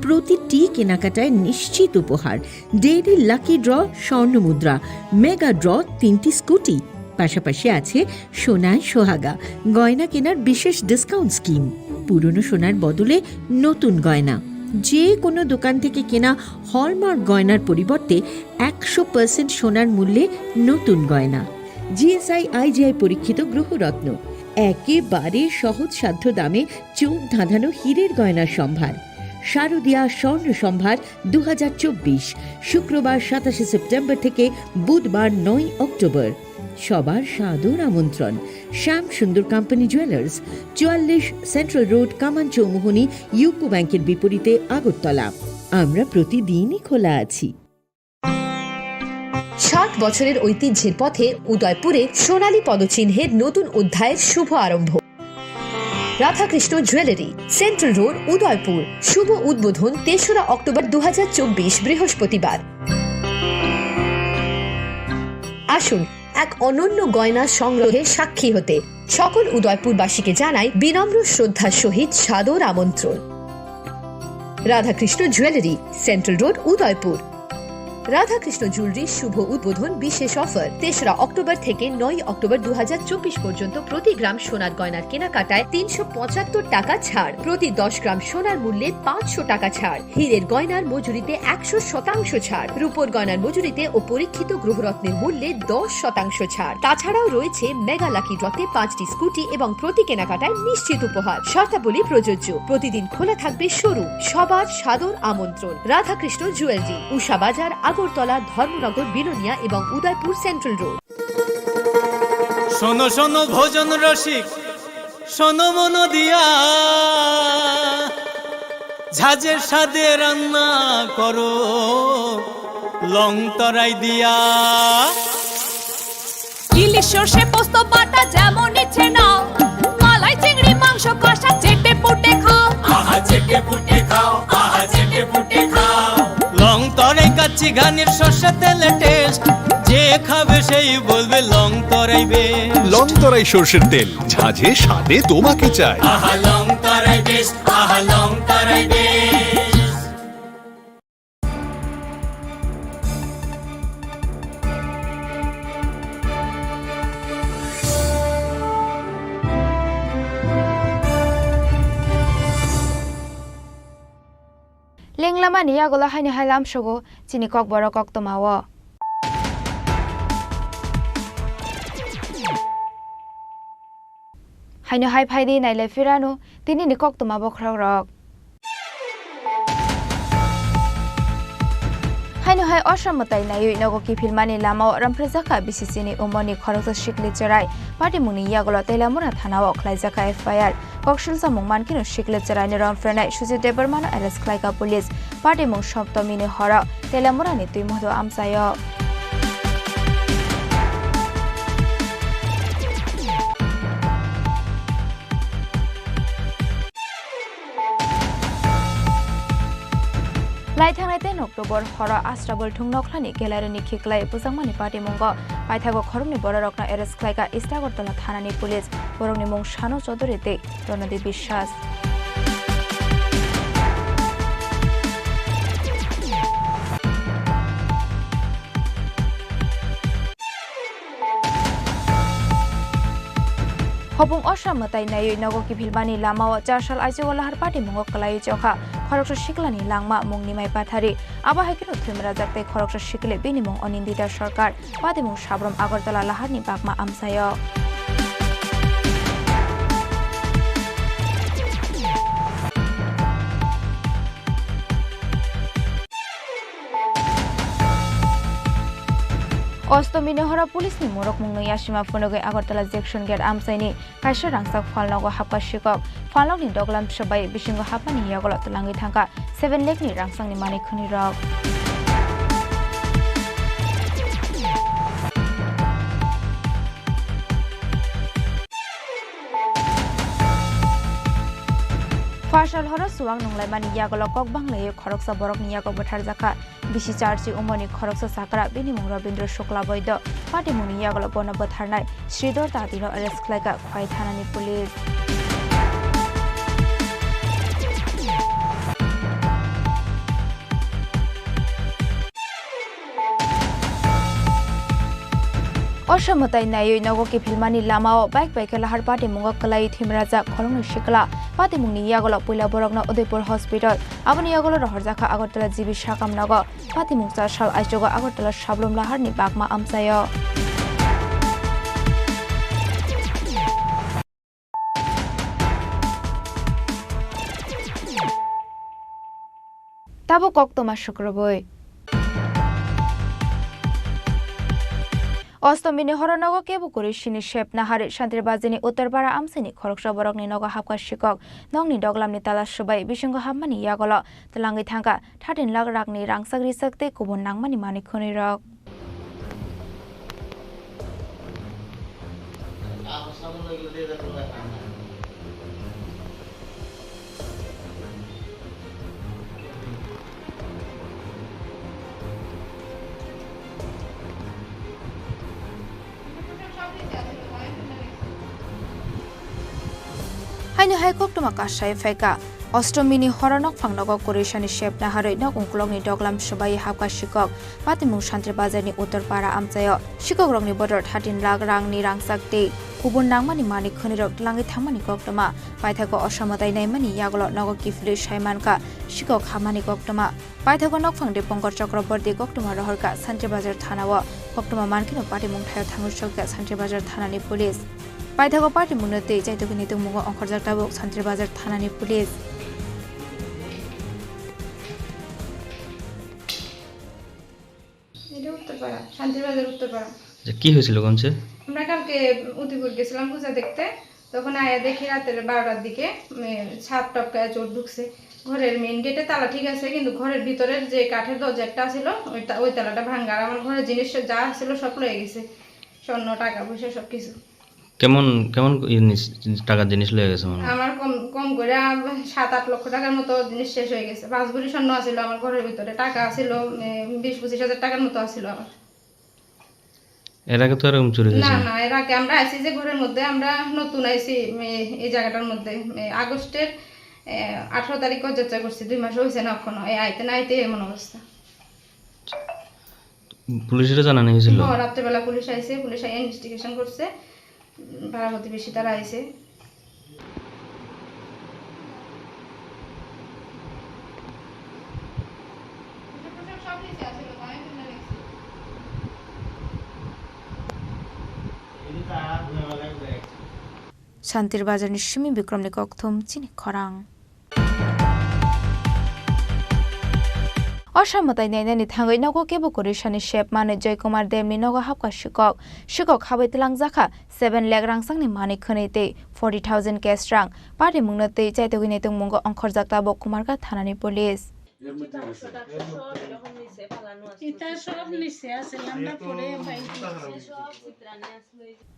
প্রতিটি কেনাকাটায় নিশ্চিত উপহার ডেইলি লাকি ড্র স্বর্ণ মুদ্রা মেগা ড্র 3টি স্কুটি পাশাপাশি আছে সোনায় সোহাগা গয়না কেনার বিশেষ ডিসকাউন্ট স্কিম পুরনো সোনার বদলে নতুন গয়না যে কোনো দোকান থেকে কেনা হলমার্ক গয়নার পরিবর্তে 100% সোনার মূল্যে নতুন গয়না জিএসআই আইজিআই পরীক্ষিত গ্রহরত্ন একেবারে সহজসাধ্য দামে চোখ ধাঁধানো হীরের গয়নার সম্ভার শারদিয়া স্বর্ণ সম্ভার 2024 শুক্রবার 27 সেপ্টেম্বর থেকে বুধবার 9 অক্টোবর সবার সাদর আমন্ত্রণ শ্যাম সুন্দর কোম্পানি জুয়েলার্স 44 সেন্ট্রাল রোড কামান চৌমুহনী ইউকো ব্যাংকের বিপরীতে আগরতলা আমরা প্রতিদিনই খোলা আছি 60 বছরের ঐতিহ্যের পথে উদয়পুরে সোনালী পদচিহ্নের নতুন অধ্যায়ের শুভ আরম্ভ Radhakrishna jewellery central road Udaipur শুভ উদ্বোধন 3রা অক্টোবর 2024 বৃহস্পতিবার আসুন এক অনন্য গয়না সংগ্রহে সাক্ষী হতে সকল উদয়পুরবাসীকে জানাই বিনম্র শ্রদ্ধার সহিত সাদর আমন্ত্রণ Radhakrishna jewellery central road Udaipur Radhakrishna জুয়েলারির শুভ উদ্বোধন বিশেষ অফার 3রা অক্টোবর থেকে 9 অক্টোবর 2024 পর্যন্ত প্রতি গ্রাম সোনার গয়নার কেনাকাটায় 375 টাকা ছাড় প্রতি 10 গ্রাম সোনার মূল্যে 500 টাকা ছাড় হীরের গয়নার মজুরিতে 100% ছাড় রূপোর গয়নার মজুরিতে ও পরীক্ষিত গ্রহরত্নের মূল্যে 10% ছাড় তাছাড়াও রয়েছে মেগা লাকি ড্রতে 5টি স্কুটি এবং প্রতি কেনাকাটায় নিশ্চিত উপহার শর্তাবলী প্রযোজ্য প্রতিদিন খোলা থাকবে শোরুম সবার সাদর আমন্ত্রণ রাধাকৃষ্ণ জুয়েলারি উষা বাজার আগরতলা ধর্মনগর বিলোনিয়া এবং উদয়পুর সেন্ট্রাল রোড শোনো শোনো ভোজন রসিক শোনো মন দিয়া, ঝাঁঝের স্বাদে রান্না করো লং তরাই দিয়া। ইলিশ সর্ষে পোস্ত বাটা যেমন ইচ্ছে নাও, মালাই চিংড়ি মাংস কষা চেটে পুটে খাও, আহা চেটে পুটে খাও, আহা চেটে পুটে খাও। লং তরাই কাচ্চি ঘানির সর্ষে তেলে টেস্ট, যে খাবে সেই বলবে লং তরাই বেশ। লং তরাই সর্ষের তেল, ঝাঁঝে স্বাদে তোমাকে চাই। আহা লং তরাই বেশ, আহা লং তরাই বেশ। লেংলামানি আগলা হাইনি হাইলাম সগো চিনি ককবরক কক্তমাও। হাইনো হাই ফাইদি নাইলে ফিরানো তিনি নি কক্তমা বখরাক রক। হাইনো হাই অসমতাই নাইই নগো কিফিলমানি লামাও রামপ্রেজাকা বিসিসিনি উমনি খরক শিকলি চরাই পার্টি মুনি ইয়াগলা তেলামুরা থানাও খ্লাইজাকা এফআইআর কক্সুলসা মুংমান কিনো শিকলি চরাইনি রামফ্রেনাই সুজিত দেবরমানো এরেস্ট খ্লাইকা পুলিশ পার্টি মুং সপ্তমিনি হরা তেলামুরানি তুই মহদো আমসায়। लाइथांनाय 10 अक्टोबर हर आश्राबल ठुंगनखलानि गेलारिनि खिखलाय पुजांमानि पार्टी मुंग पाइथागो खरंनि बररकना एरेस्ट ख्लाइका इस्टागरतला थानानि पुलिस बरंनि मुं शानु चौधुरी ते रनदीप বিশ্বাস। हबुं असामताय नायै नगो किभिलमानि लामाव चारसाल आइजोलाहार पार्टी मुंग कलाई चखा खरकस शिकलानि लांमा मुंनि माइ पाथारि आबा हाइकिनो थुमरा जाक्ते खरकस शिकले बेनि मुं अनिन्दिता सरकार पार्टी मुं साब्रम आगरतला लाहारनि बागमा आमसाय। अष्टमी हरा पुलिस नि मोरक मुंग यासिमा फुनगै आगरतला जेक्सन गेट आमसाइनि काइसा रांसाक फालनागो हापका शिकक फालनागनि डगलाम सबाय बिसिंगो हापानि यागल तलांगै थांका 7 लाख नि रांसांनि माने खनि रक। फारसाल हर सुवांग नंगलायमानि यागल कक बांगलायै खरकसा बरकनि यागो बोथार जाखा बिसि चार्जि उमनि खरकसा साकरा बेनि मुं रवीन्द्र शुक्ला वैद्य पार्टी मुनि यागल बन बोथारनाय श्रीधर तादिनो अरेस्ट ख्लाइका खय थानानि पुलिस। असमताय नायै नगो किफिलमानि लामाव बाइक बाइके लाहार पार्टी मुंग कलाई थिमराजा खरंनि शिकला पार्टी मुंनि यागल पुइला बरकना उदयपुर हस्पिटल आबनि यागल रहरजाखा आगरतला जीबी साकाम नग पार्टी मुंग चारसाल आइजोगा आगरतला साब्लम लाहारनि बागमा आमसाय। ताबो कक्तमा शुक्रबय अष्टमी हरनग केबुकुरी सिनि शेप नाहारे शान्तिरबाजिनि उत्तरपारा आमसिनि खरकसा बरकनि नग हापका शिकक नंगनि डगलामनि तालास सबाय बिसिंग हाबमानि यागल तलांगै थांका 13 लाख रांनि रांसागरि सकते गुबुन नांमानि मानि खनि रक। हाइनो हाइ कक्तमा कासाय फेका अष्टमीनि हरनक फांनग कुरेशानि शेप नाहारै नग उंक्लगनि डगलाम सबाय हापका शिकक पातिमुं शान्ति बाजारनि उत्तरपारा आमचाय शिकक रंगनि बदर 13 लाख रांनि रांसाकते गुबुन नांमानि मानि खनिरक लांगै थांमानि कक्तमा पाइथाको असमताय नायमानि यागल नग किफले सायमानका शिकक हामानि कक्तमा पाइथाको नग फांदे पंकज चक्रवर्ती कक्तमा रहरका शान्ति बाजार थानाव कक्तमा मानकिनो पातिमुं थाय थांगुसका शान्ति बाजार थानानि पुलिस पाइथाको पार्टी मुनते जायतोगनि तुमुगो अंखरजाकटाबो शान्ति बाजार थानानि पुलिस। এটা উত্তরপাড়া শান্তিবাজার উত্তরপাড়া। কি হয়েছিল কোনছে? আমরা কাল কালকে উদিপুর গেছিলাম পূজা দেখতে, তখন আয়া দেখি রাতের 12টার দিকে ছাদ টপকায় চোর ঢুকছে। ঘরের মেইন গেটে তালা ঠিক আছে, কিন্তু ঘরের ভিতরের যে কাঠের দরজা একটা ছিল ওই তালাটা ভাঙা। আর আমার ঘরের জিনিস যা ছিল সব লয়ে গেছে, স্বর্ণ টাকা পয়সা সব কিছু। কেমন কেমন টাকার জিনিস লয়ে গেছে? আমার কম কম করে 7-8 লক্ষ টাকার মতো জিনিস শেষ হয়ে গেছে। 5 ভরি স্বর্ণ আছিল আমার ঘরের ভিতরে, টাকা ছিল 20-25 হাজার টাকার মতো আছিল আমার। এর আগে তো এরকম চুরি হয়েছে না না, এর আগে আমরা আইছি যে ঘরের মধ্যে, আমরা নতুন আইছি এই জায়গাটার মধ্যে। আগস্টের 18 তারিখ যাত্রা করছি, 2 মাস হয়েছে না এখনো। এই আইতে না আইতে এমন অবস্থা। পুলিশের জানানো হয়েছিল? রাত্রেবেলা পুলিশ আইছে, পুলিশ আই ইনভেস্টিগেশন করছে, পাড়া প্রতিবেশী তারা আইছে। শান্তির বাজার নিশ্চিমি বিক্রম নিকথম চিনি খরাং অসামতাই নাইনানি থাঙ্গै নগো केबो कोरिसानि शेप माने जयकुमार देवनि नगो हाबका शिকক हाबै तलां जाखा 7 लाख रां सांनि माने खनैते 40,000 कैश रां पार्टी मुंगनते चाइतोगिनै तं मुंगो अंखर जाक्ता बो कुमारका थानानि पुलिस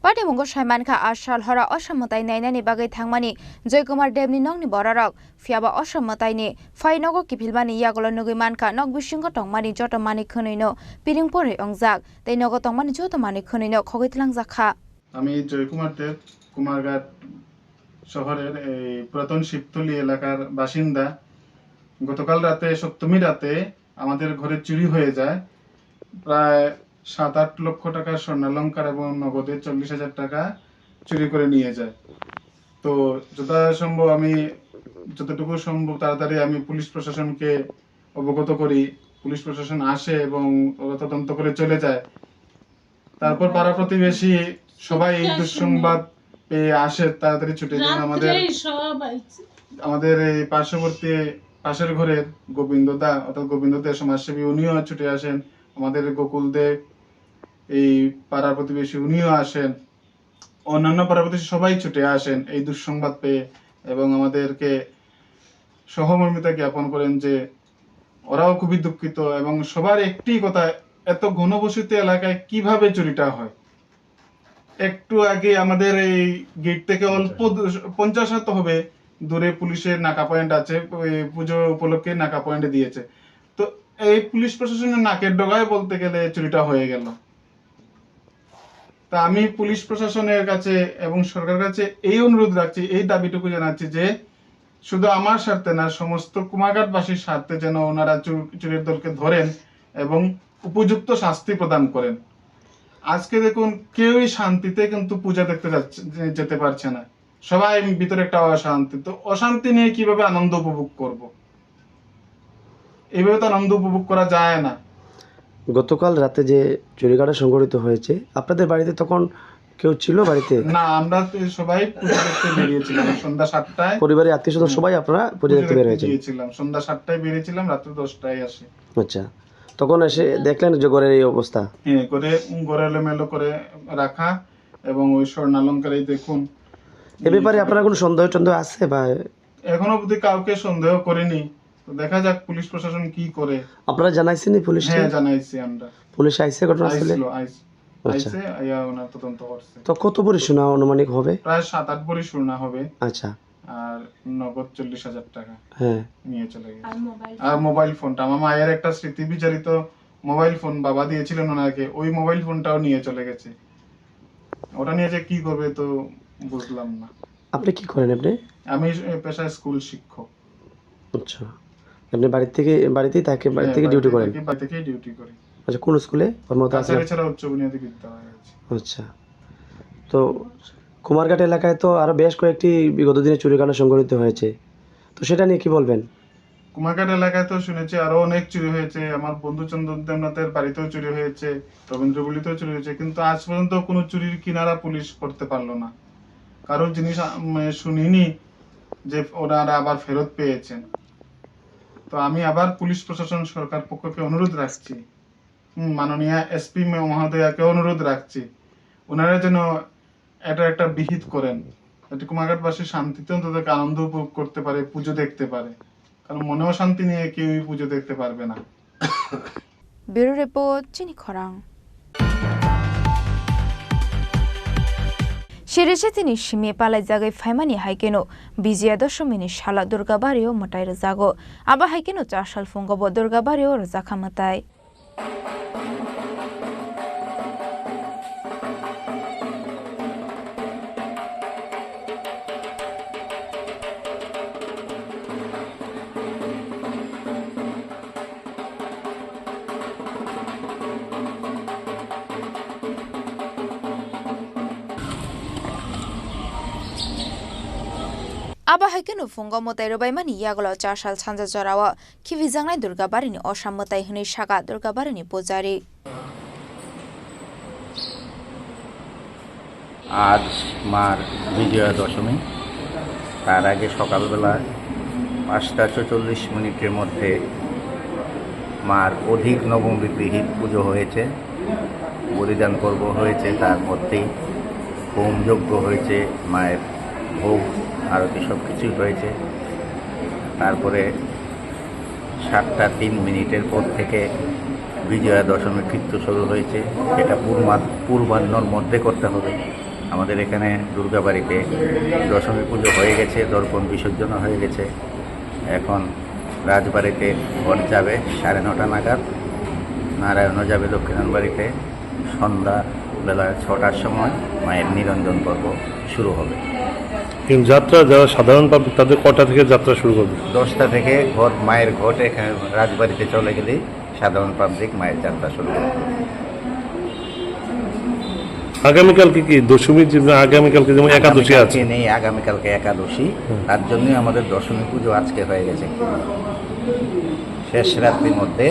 पार्टी मुंगो साइमानखा आसाल हरा असामताई नाइनानि बागै थांमानि जयकुमार देवनि नंनि बरारक फियाबा असामताइनि फाइनगो किफिलमानि यागलो नुगै मानखा नग बिसिंगो टंमानि जत मानि खनैनो पिरिं परे अंजाक तै नगो टंमानि जत मानि खनैनो खगैतलां जाखा। আমি জয়কুমার দেব কুমারঘাট শহরের এই পুরাতন শিবতলী এলাকার বাসিন্দা। গতকাল রাতে সপ্তমী রাতে আমাদের ঘরে চুরি হয়ে যায়। প্রায় 7-8 লক্ষ টাকার স্বর্ণালঙ্কার এবং নগদে 40,000 টাকা চুরি করে নিয়ে যায়। তো যথাসম্ভব আমি যতটুকু সম্ভব তাড়াতাড়ি আমি পুলিশ প্রশাসনকে অবগত করি। পুলিশ প্রশাসন আসে এবং তদন্ত করে চলে যায়। তারপর পাড়া প্রতিবেশী সবাই এই দুঃসংবাদ পেয়ে আসে, তাড়াতাড়ি ছুটে যান। আমাদের এই পার্শ্ববর্তী পাশের ঘরের গোবিন্দদা অর্থাৎ গোবিন্দদা সমাজসেবী, উনিও ছুটে আসেন। আমাদের গোকুল দে এই পাড়ার প্রতিবেশী উনিও আসেন। অন্যান্য পাড়া প্রতিবেশী সবাই ছুটে আসেন এই দুঃসংবাদ পেয়ে এবং আমাদেরকে সহমর্মিতা জ্ঞাপন করেন যে ওরাও খুবই দুঃখিত। এবং সবার একটি কথা, এত ঘনবসতি এলাকায় কিভাবে চুরিটা হয়। একটু আগে আমাদের এই গেট থেকে অল্প 50 হাত হবে দূরে পুলিশের নাকা পয়েন্ট আছে, পুজো উপলক্ষে নাকা পয়েন্টে দিয়েছে। তো এই পুলিশ প্রশাসনের নাকের ডগায় বলতে গেলে চুরিটা হয়ে গেল। তা আমি পুলিশ প্রশাসনের কাছে এবং সরকারের কাছে এই অনুরোধ রাখছি, এই দাবিটুকু জানাচ্ছি যে শুধু আমার স্বার্থে না, সমস্ত কুমারঘাটবাসীর স্বার্থে যেন ওনারা চুরির দলকে ধরেন এবং উপযুক্ত শাস্তি প্রদান করেন। আজকে দেখুন কেউই শান্তিতে কিন্তু পূজা দেখতে যেতে পারছে না, সবাই ভিতরে একটা অশান্তি। তো অশান্তি নিয়ে কিভাবে আনন্দ উপভোগ করব? এইভাবে তো আনন্দ উপভোগ করা যায় না। গতকাল রাতে যে চুরিকাটা সংঘটিত হয়েছে, আপনাদের বাড়িতে তখন কেউ ছিল বাড়িতে? না, আমরা সবাই পূজা দেখতে বেরিয়েছিলাম সন্ধ্যা 7টায়। পরিবারের আত্মীয় স্বজন সবাই আপনারা পূজা দেখতে বের হয়েছিলাম। সন্ধ্যা 7টায় বেরিয়েছিলাম, রাত্রি 10টায় আসি। আচ্ছা, তখন এসে দেখলেন যে ঘরের এই অবস্থা? হ্যাঁ, ঘরে এলোমেলো করে রাখা এবং ওই স্বর্ণালঙ্কার এই দেখুন। এ ব্যাপারে আপনারা কোনো সন্দেহ আছে বা? এখনো অবধি কাউকে সন্দেহ করিনি, তো দেখা যাক পুলিশ প্রশাসন কি করে। আপনারা জানাইছেন পুলিশ? হ্যাঁ, জানাইছি আমরা। পুলিশ আইছে ঘটনাস্থলে? আইছে, আইয়া ওনার তদন্ত করছে। তো কত ভরি সোনা আনুমানিক হবে? প্রায় 7-8 ভরি সোনা হবে। আচ্ছা। আর নগদ 40,000 টাকা হ্যাঁ নিয়ে চলে গেছে। আর মোবাইল ফোনটা, আমার মায়ের একটা স্মৃতি বিচারিত মোবাইল ফোন বাবা দিয়েছিলেন ওনাকে, ওই মোবাইল ফোনটাও নিয়ে চলে গেছে। ওটা নিয়ে যে কি করবে তো বুঝলাম না। আপনি কি করেন? আমি পেশায় স্কুল শিক্ষক। আচ্ছা, আপনি বাড়িতেই থাকে? বাড়ি থেকে ডিউটি করেন? বাড়ি থেকেই ডিউটি করি। আচ্ছা, কোন স্কুলে কর্মরত আছেন? এছাড়া উচ্চ বুনিয়াদী বিদ্যালয় আছে। আচ্ছা, তো কুমারঘাট এলাকায় তো আরো বেশ কয়েকটি বিগত দিনে চুরিকাণ্ড সংঘটিত হয়েছে, তো সেটা নিয়ে কি বলবেন? কুমারঘাট এলাকায় তো শুনেছি আরো অনেক চুরি হয়েছে। আমার বন্ধু চন্দন দেবনাথের বাড়িতেও চুরি হয়েছে, রবীন্দ্রপল্লীতেও চুরি হয়েছে, কিন্তু আজ পর্যন্ত কোনো চুরির কিনারা পুলিশ করতে পারলো না। কারোর জিনিস শুনিনি যে ওনারা আবার ফেরত পেয়েছেন। তো আমি আবার পুলিশ প্রশাসন সরকার পক্ষকে অনুরোধ রাখছি, মাননীয় এসপি মহোদয়াকে অনুরোধ রাখছি, ওনারা যেন এটা একটা বিহিত করেন, যাতে কুমারঘাটবাসী শান্তিতে অন্তত আনন্দ উপভোগ করতে পারে, পুজো দেখতে পারে, কারণ মনেও শান্তি নিয়ে কেউই পুজো দেখতে পারবে না। ব্যুরো রিপোর্ট চিনি খরাং। Shirije tini shimi palai jagai faimani haikeno Bijaya Dashmini shala Durga Bario matai rajago aba haikeno chashal fungobo Durga Bario rajaka matai aba haikeno fungo motai robai mani yagolo chashal chanja jorawa kivijangnai Durga Barini osam motai hini shaga Durga Barini pujari আজ মার বিজয়া দশমী। তার আগে সকালবেলা 5:44 মধ্যে মার অধিক নবমী বিহিত পুজো হয়েছে, বলিদান পর্ব হয়েছে, তার মধ্যেই হোমযজ্ঞ হয়েছে, মায়ের ভোগ আরতি সব কিছুই হয়েছে। তারপরে 7:03 পর থেকে বিজয়া দশমী কীর্ত শুরু হয়েছে। এটা পূর্বাহ্নর মধ্যে করতে হবে। আমাদের এখানে দুর্গাবাড়িতে দশমী পুজো হয়ে গেছে, দর্পণ বিসর্জন হয়ে গেছে। এখন রাজবাড়িতে ঘট যাবে 9:30 নাগাদ, নারায়ণও যাবে দক্ষিণায়ন বাড়িতে। সন্ধ্যাবেলা 6টার সময় মায়ের নিরঞ্জন পর্ব শুরু হবে। কিন্তু যাত্রা যারা সাধারণ পাবলিক তাদের কটা থেকে যাত্রা শুরু করবে? 10টা থেকে মায়ের ঘট এখানে রাজবাড়িতে চলে গেলেই সাধারণ পাবলিক মায়ের যাত্রা শুরু করবে। আগামীকালকে কি দশমী? আগামীকালকে যেমন একাদশী আছে, নেই আগামীকালকে একাদশী, তার জন্যই আমাদের দশমী পুজো আজকে হয়ে গেছে। শেষ রাত্রির মধ্যে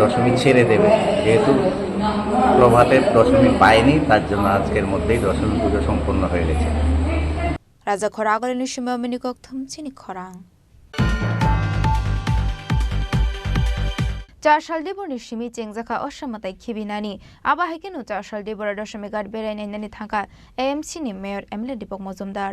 দশমী ছেড়ে দেবে, যেহেতু প্রভাতের দশমী পায়নি, তার জন্য আজকের মধ্যেই দশমী পুজো সম্পন্ন হয়ে গেছে। রাজা খরাগলের নিশিমা মিনিকথম চিনি খরাং। চারশাল দেবর নিশিমি চেংজাখা অসমাতাই খিবিনানি আবা হাইকেনো চারশাল দেবর দশমী গাট বেড়াই নাইনানি থাকা এএমসি নি মেয়র এমএলএ দীপক মজুমদার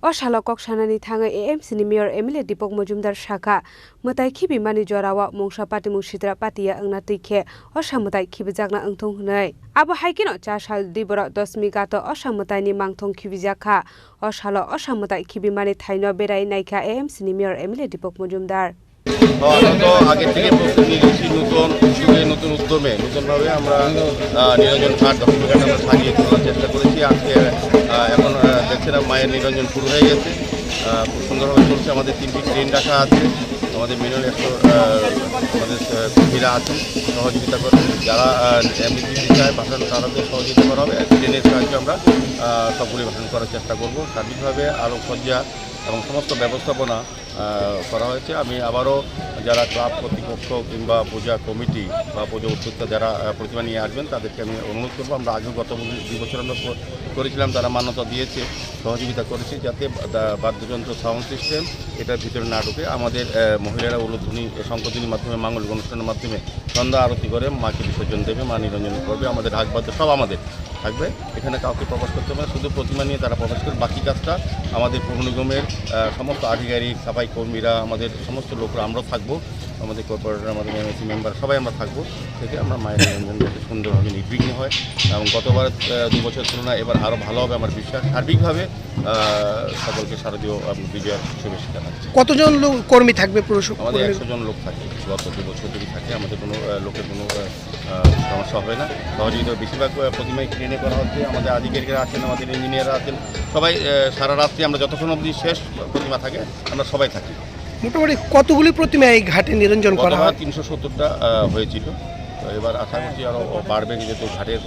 অশালকক সানানি থাঙে এএমসি নি মেয়র এমএলএ দীপক মজুমদার শাখা মতাই খিবি মানি জরাওয়া মংসা পাতি মুসিদ্রা পাতিয়া अंगना তৈখে অসামতাই খিবি জাগনা अंथं হनै আবো হাইকেনো চারশাল দিবর দশমী গাত অসামতাইনি মাংথং খিবি জাখা অশাল অসামতাই খিবি মানি থাইন বেড়াই নাইখা এএমসি নি মেয়র এমএলএ দীপক মজুমদার আগে থেকে প্রস্তুতি নিয়েছি, নতুন যুগে নতুন উদ্যমে নতুনভাবে আমরা নিরঞ্জন ঘাট দশমী ঘাট আমরা সাজিয়ে তোলার চেষ্টা করেছি। আজকে এখন দেখছিলাম মায়ের নিরঞ্জন শুরু হয়ে গেছে, খুব সুন্দরভাবে চলছে। আমাদের 3টি ট্রেন রাখা আছে, আমাদের মিনিমাম 100 আমাদের কর্মীরা আছেন সহযোগিতা করবেন। যারা এমনিতে চায় ভাষণ তাদেরকে সহযোগিতা করা হবে। ট্রেনের সাহায্যে আমরা সবগুলি ভাষণ করার চেষ্টা করব। সার্বিকভাবে আলোকসজ্জা এবং সমস্ত ব্যবস্থাপনা করা হয়েছে। আমি আবারও যারা ক্লাব কর্তৃপক্ষ কিংবা পূজা কমিটি বা পুজো উদ্যোক্তা যারা প্রতিমা নিয়ে আসবেন তাদেরকে আমি অনুরোধ করবো। আমরা আগেও গত 2 বছর আমরা করেছিলাম, তারা মান্যতা দিয়েছে, সহযোগিতা করেছে, যাতে বাদ্যযন্ত্র সাউন্ড সিস্টেম এটার ভিতরে না ঢুকে আমাদের মহিলারা উলুধ্বনি শঙ্করধ্বনির মাধ্যমে মাঙ্গলিক অনুষ্ঠানের মাধ্যমে সন্ধ্যা আরতি করে মাকে বিসর্জন দেবে, মা নিরঞ্জন করবে। আমাদের ঢাক বাদ্য সব আমাদের থাকবে, এখানে কাউকে প্রকাশ করতে পারে, শুধু প্রতিমা নিয়ে তারা প্রকাশ করে। বাকি কাজটা আমাদের পৌর নিগমের সমস্ত আধিকারিক, সাফাই কর্মীরা, আমাদের সমস্ত লোকরা আমরাও থাকবো, আমাদের কর্পোরেটর, আমাদের এমএসি মেম্বার সবাই আমরা থাকবো, থেকে আমরা মায়ের নিরঞ্জন যাতে সুন্দরভাবে নির্বিঘ্ন হয় এবং গতবার 2 বছর তুলনায় এবার আরও ভালো হবে আমার বিশ্বাস। সার্বিকভাবে সকলকে শারদীয় বিজয়ের শুভেচ্ছা জানাচ্ছি। কতজন লোক কর্মী থাকবে পুরসভা? আমাদের 100 জন লোক থাকে, গত 2 বছর ধরে থাকে। আমাদের কোনো লোকের কোনো সমস্যা হবে না। সহযোগিতা বেশিরভাগ প্রতিমায় ট্রেনে করা হচ্ছে, আমাদের আধিকারিকরা আছেন, আমাদের ইঞ্জিনিয়াররা আছেন, সবাই সারা রাত্রি আমরা যতক্ষণ অবধি শেষ প্রতিমা থাকে আমরা সবাই থাকি। মোটামুটি কতগুলি প্রতিমা এই ঘাটে নিরঞ্জন করা হয়? 370টা হয়েছিল, এবার আশা করছি আরও বাড়বে, যেহেতু ঘাটের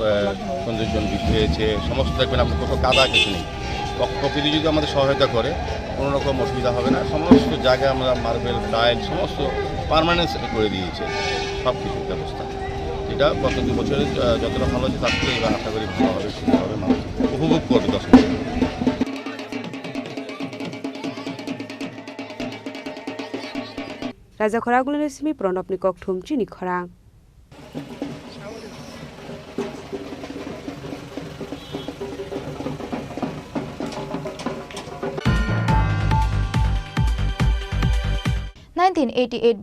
সৌন্দর্য বৃদ্ধি হয়েছে। সমস্ত দেখবেন আপনি কোথাও কাদা কিছু নেই। প্রকৃতি যদি আমাদের সহায়তা করে কোনো রকম অসুবিধা হবে না। সমস্ত জায়গায় আমরা মার্বেল, টাইল সমস্ত পারমানেন্স করে দিয়েছে, সব কিছুর ব্যবস্থা। এটা গত 2 বছরে যতটা ভালো হচ্ছে তার থেকে এবার আশা করি ভালো হবে, সুন্দর হবে, মানুষ উপভোগ করবে দশমী। রাজা খরাগুলির সিমি প্রণবনি ককথুম চিনি খরাং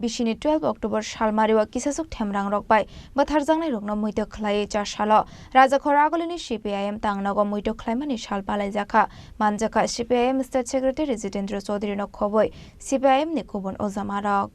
बिसिनि 12 अक्टोबर सालमारिवा किसासुक थेमरां रकबाय बथारजांनाय रकनो मैतो खलायै चारसाल राजाखर आगलिनि सीपीआईएम तांनागो मैतो खलायमानि साल पालायजाखा मानजाखा CPIM state secretary Jitendra Chaudhary न खबै सीपीआईएम नि गुबुन अजामारक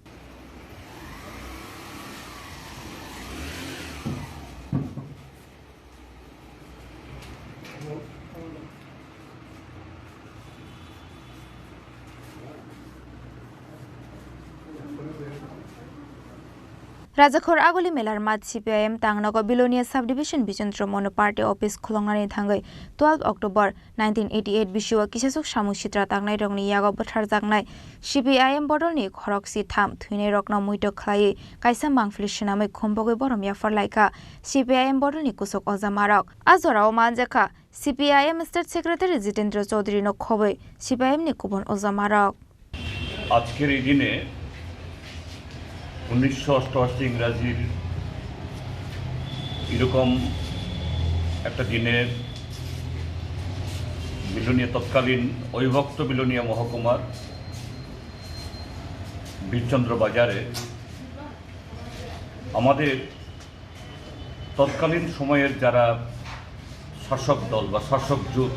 राजाखर आगुली मेलार मात सीपीआईएम तांगनगो बिलोनिया सब डिविजन बिचन्द्र मनो पार्टी ऑफिस खुलंनानै थांगै 12 अक्टोबर 1988 बिशुआ किसासुक सामुक सित्रा तांनाय रंनि यागो बथार जागनाय सीपीआईएम बदलनि खरकसि थाम थुइनै रकनो मैतो खलायै काइसा मांफलि सिनामै खम्बगै बरम याफर लायका सीपीआईएम बदलनि कुसुक अजामारक आजराव मानजाखा CPIM state secretary Jitendra Chaudhary न खबै सीपीआईएम नि गुबुन अजामारक আজকের এই দিনে 1988 ইংরাজির এরকম একটা দিনে বিলোনিয়া তৎকালীন অবিভক্ত বিলোনিয়া মহকুমার বীরচন্দ্র বাজারে আমাদের তৎকালীন সময়ের যারা শাসক দল বা শাসক জোট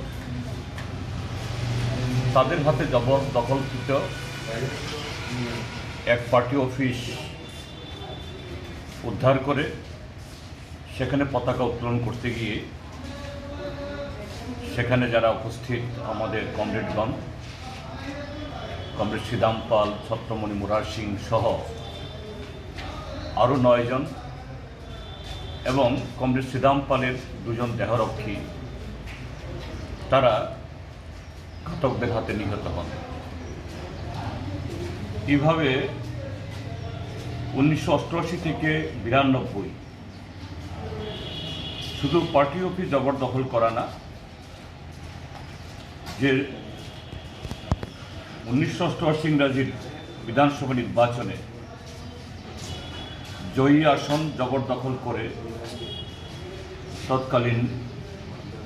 তাদের হাতে জবরদখলকৃত এক পার্টি অফিস উদ্ধার করে সেখানে পতাকা উত্তোলন করতে গিয়ে সেখানে যারা উপস্থিত আমাদের কমরেডগণ কমরেড শ্রীদাম পাল ছত্রমণি মুরার সিং সহ আরও 9 জন এবং কমরেড শ্রীদাম পালের 2 জন দেহরক্ষী তারা ঘাতকদের হাতে নিহত হন। এইভাবে 1988 থেকে 92 শুধু পার্টি অফিস জবরদখল করা না, যে 1988 ইংরাজির বিধানসভা নির্বাচনে জয়ী আসন জবরদখল করে তৎকালীন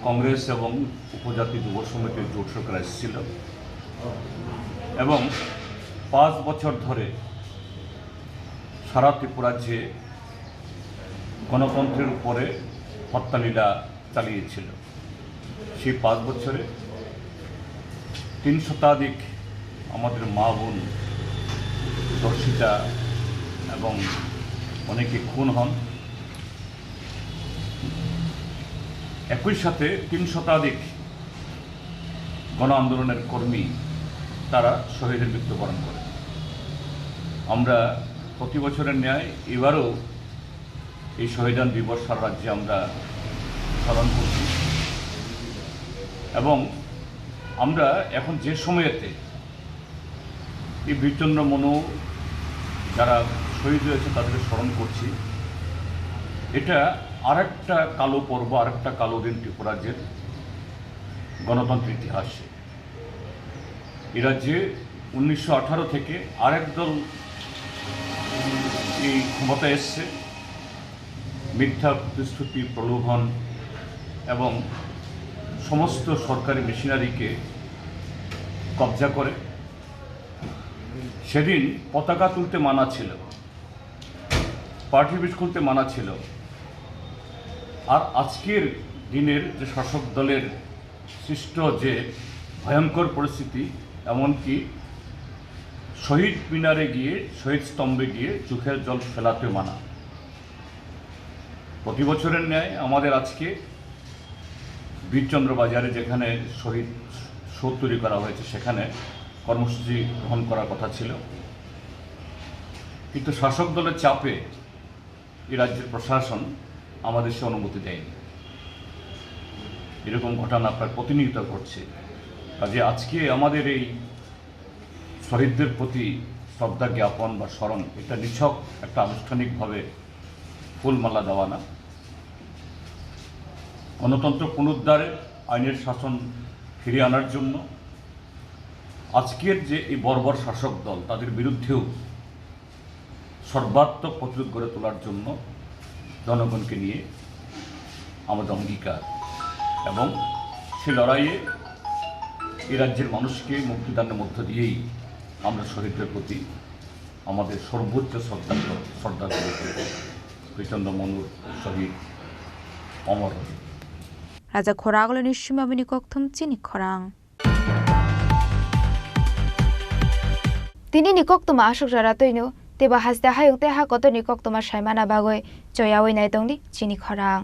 কংগ্রেস এবং উপজাতি যুব সমিতির জোট সরকার এসেছিল এবং 5 বছর ধরে সারা ত্রিপুরাজ্যে গণতন্ত্রের উপরে হত্যালীলা চালিয়েছিল। সেই 5 বছরে 3 শতাধিক আমাদের মা বোন ধর্ষিতা এবং অনেকে খুন হন। একই সাথে 3 শতাধিক গণ আন্দোলনের কর্মী তারা শহীদের মৃত্যুবরণ করে। আমরা প্রতি বছরের ন্যায় এবারও এই শহীদান দিবস সারা রাজ্যে আমরা স্মরণ করছি এবং আমরা এখন যে সময়েতে এই বীরচন্দ্র মনু যারা শহীদ হয়েছে তাদেরকে স্মরণ করছি, এটা আরেকটা কালো পর্ব, আরেকটা কালো দিন ত্রিপুরা রাজ্যের গণতন্ত্রের ইতিহাসে। এ রাজ্যে 1918 থেকে আরেক দল এই ক্ষমতায় এসছে, মিথ্যা প্রতিশ্রুতি, প্রলোভন এবং সমস্ত সরকারি মেশিনারিকে কবজা করে। সেদিন পতাকা তুলতে মানা ছিল, পার্টি অফিস খুলতে মানা ছিল, আর আজকের দিনের যে শাসক দলের সৃষ্ট যে ভয়ঙ্কর পরিস্থিতি, এমনকি শহীদ মিনারে গিয়ে, শহীদ স্তম্ভে গিয়ে চোখের জল ফেলাতে মানা। প্রতি বছরের ন্যায় আমাদের আজকে বীরচন্দ্র বাজারে যেখানে শহীদ সৌধ তৈরি করা হয়েছে সেখানে কর্মসূচি গ্রহণ করার কথা ছিল, কিন্তু শাসক দলের চাপে এই রাজ্যের প্রশাসন আমাদের সে অনুমতি দেয়নি। এরকম ঘটনা আপনার প্রতিনিয়ত ঘটছে। কাজে আজকে আমাদের এই শহীদদের প্রতি শ্রদ্ধা জ্ঞাপন বা স্মরণ, এটা নিছক একটা আনুষ্ঠানিকভাবে ফুলমালা দেওয়া না, গণতন্ত্র পুনরুদ্ধারে, আইনের শাসন ফিরিয়ে আনার জন্য আজকের যে এই বর্বর শাসক দল তাদের বিরুদ্ধেও সর্বাত্মক প্রতিরোধ গড়ে তোলার জন্য জনগণকে নিয়ে আমাদের অঙ্গীকার, এবং সে লড়াইয়ে এই রাজ্যের মানুষকে মুক্তিদানের মধ্য দিয়েই আমরা শহীদদের প্রতি আমাদের সর্বোচ্চ শ্রদ্ধা করে প্রচণ্ড মনুর শহীদ অমর রাজা খোরাগলে নিশ্চিমাবিনী কক্থম চিনি খরাং তিনি নিকক্তমা আশোক যারা তৈনো তেবা হাসতে হায়ুতে হা কত নিকক্তমা সাইমানা বাগৈ জয়াওই নাই দংদি চিনি খরাং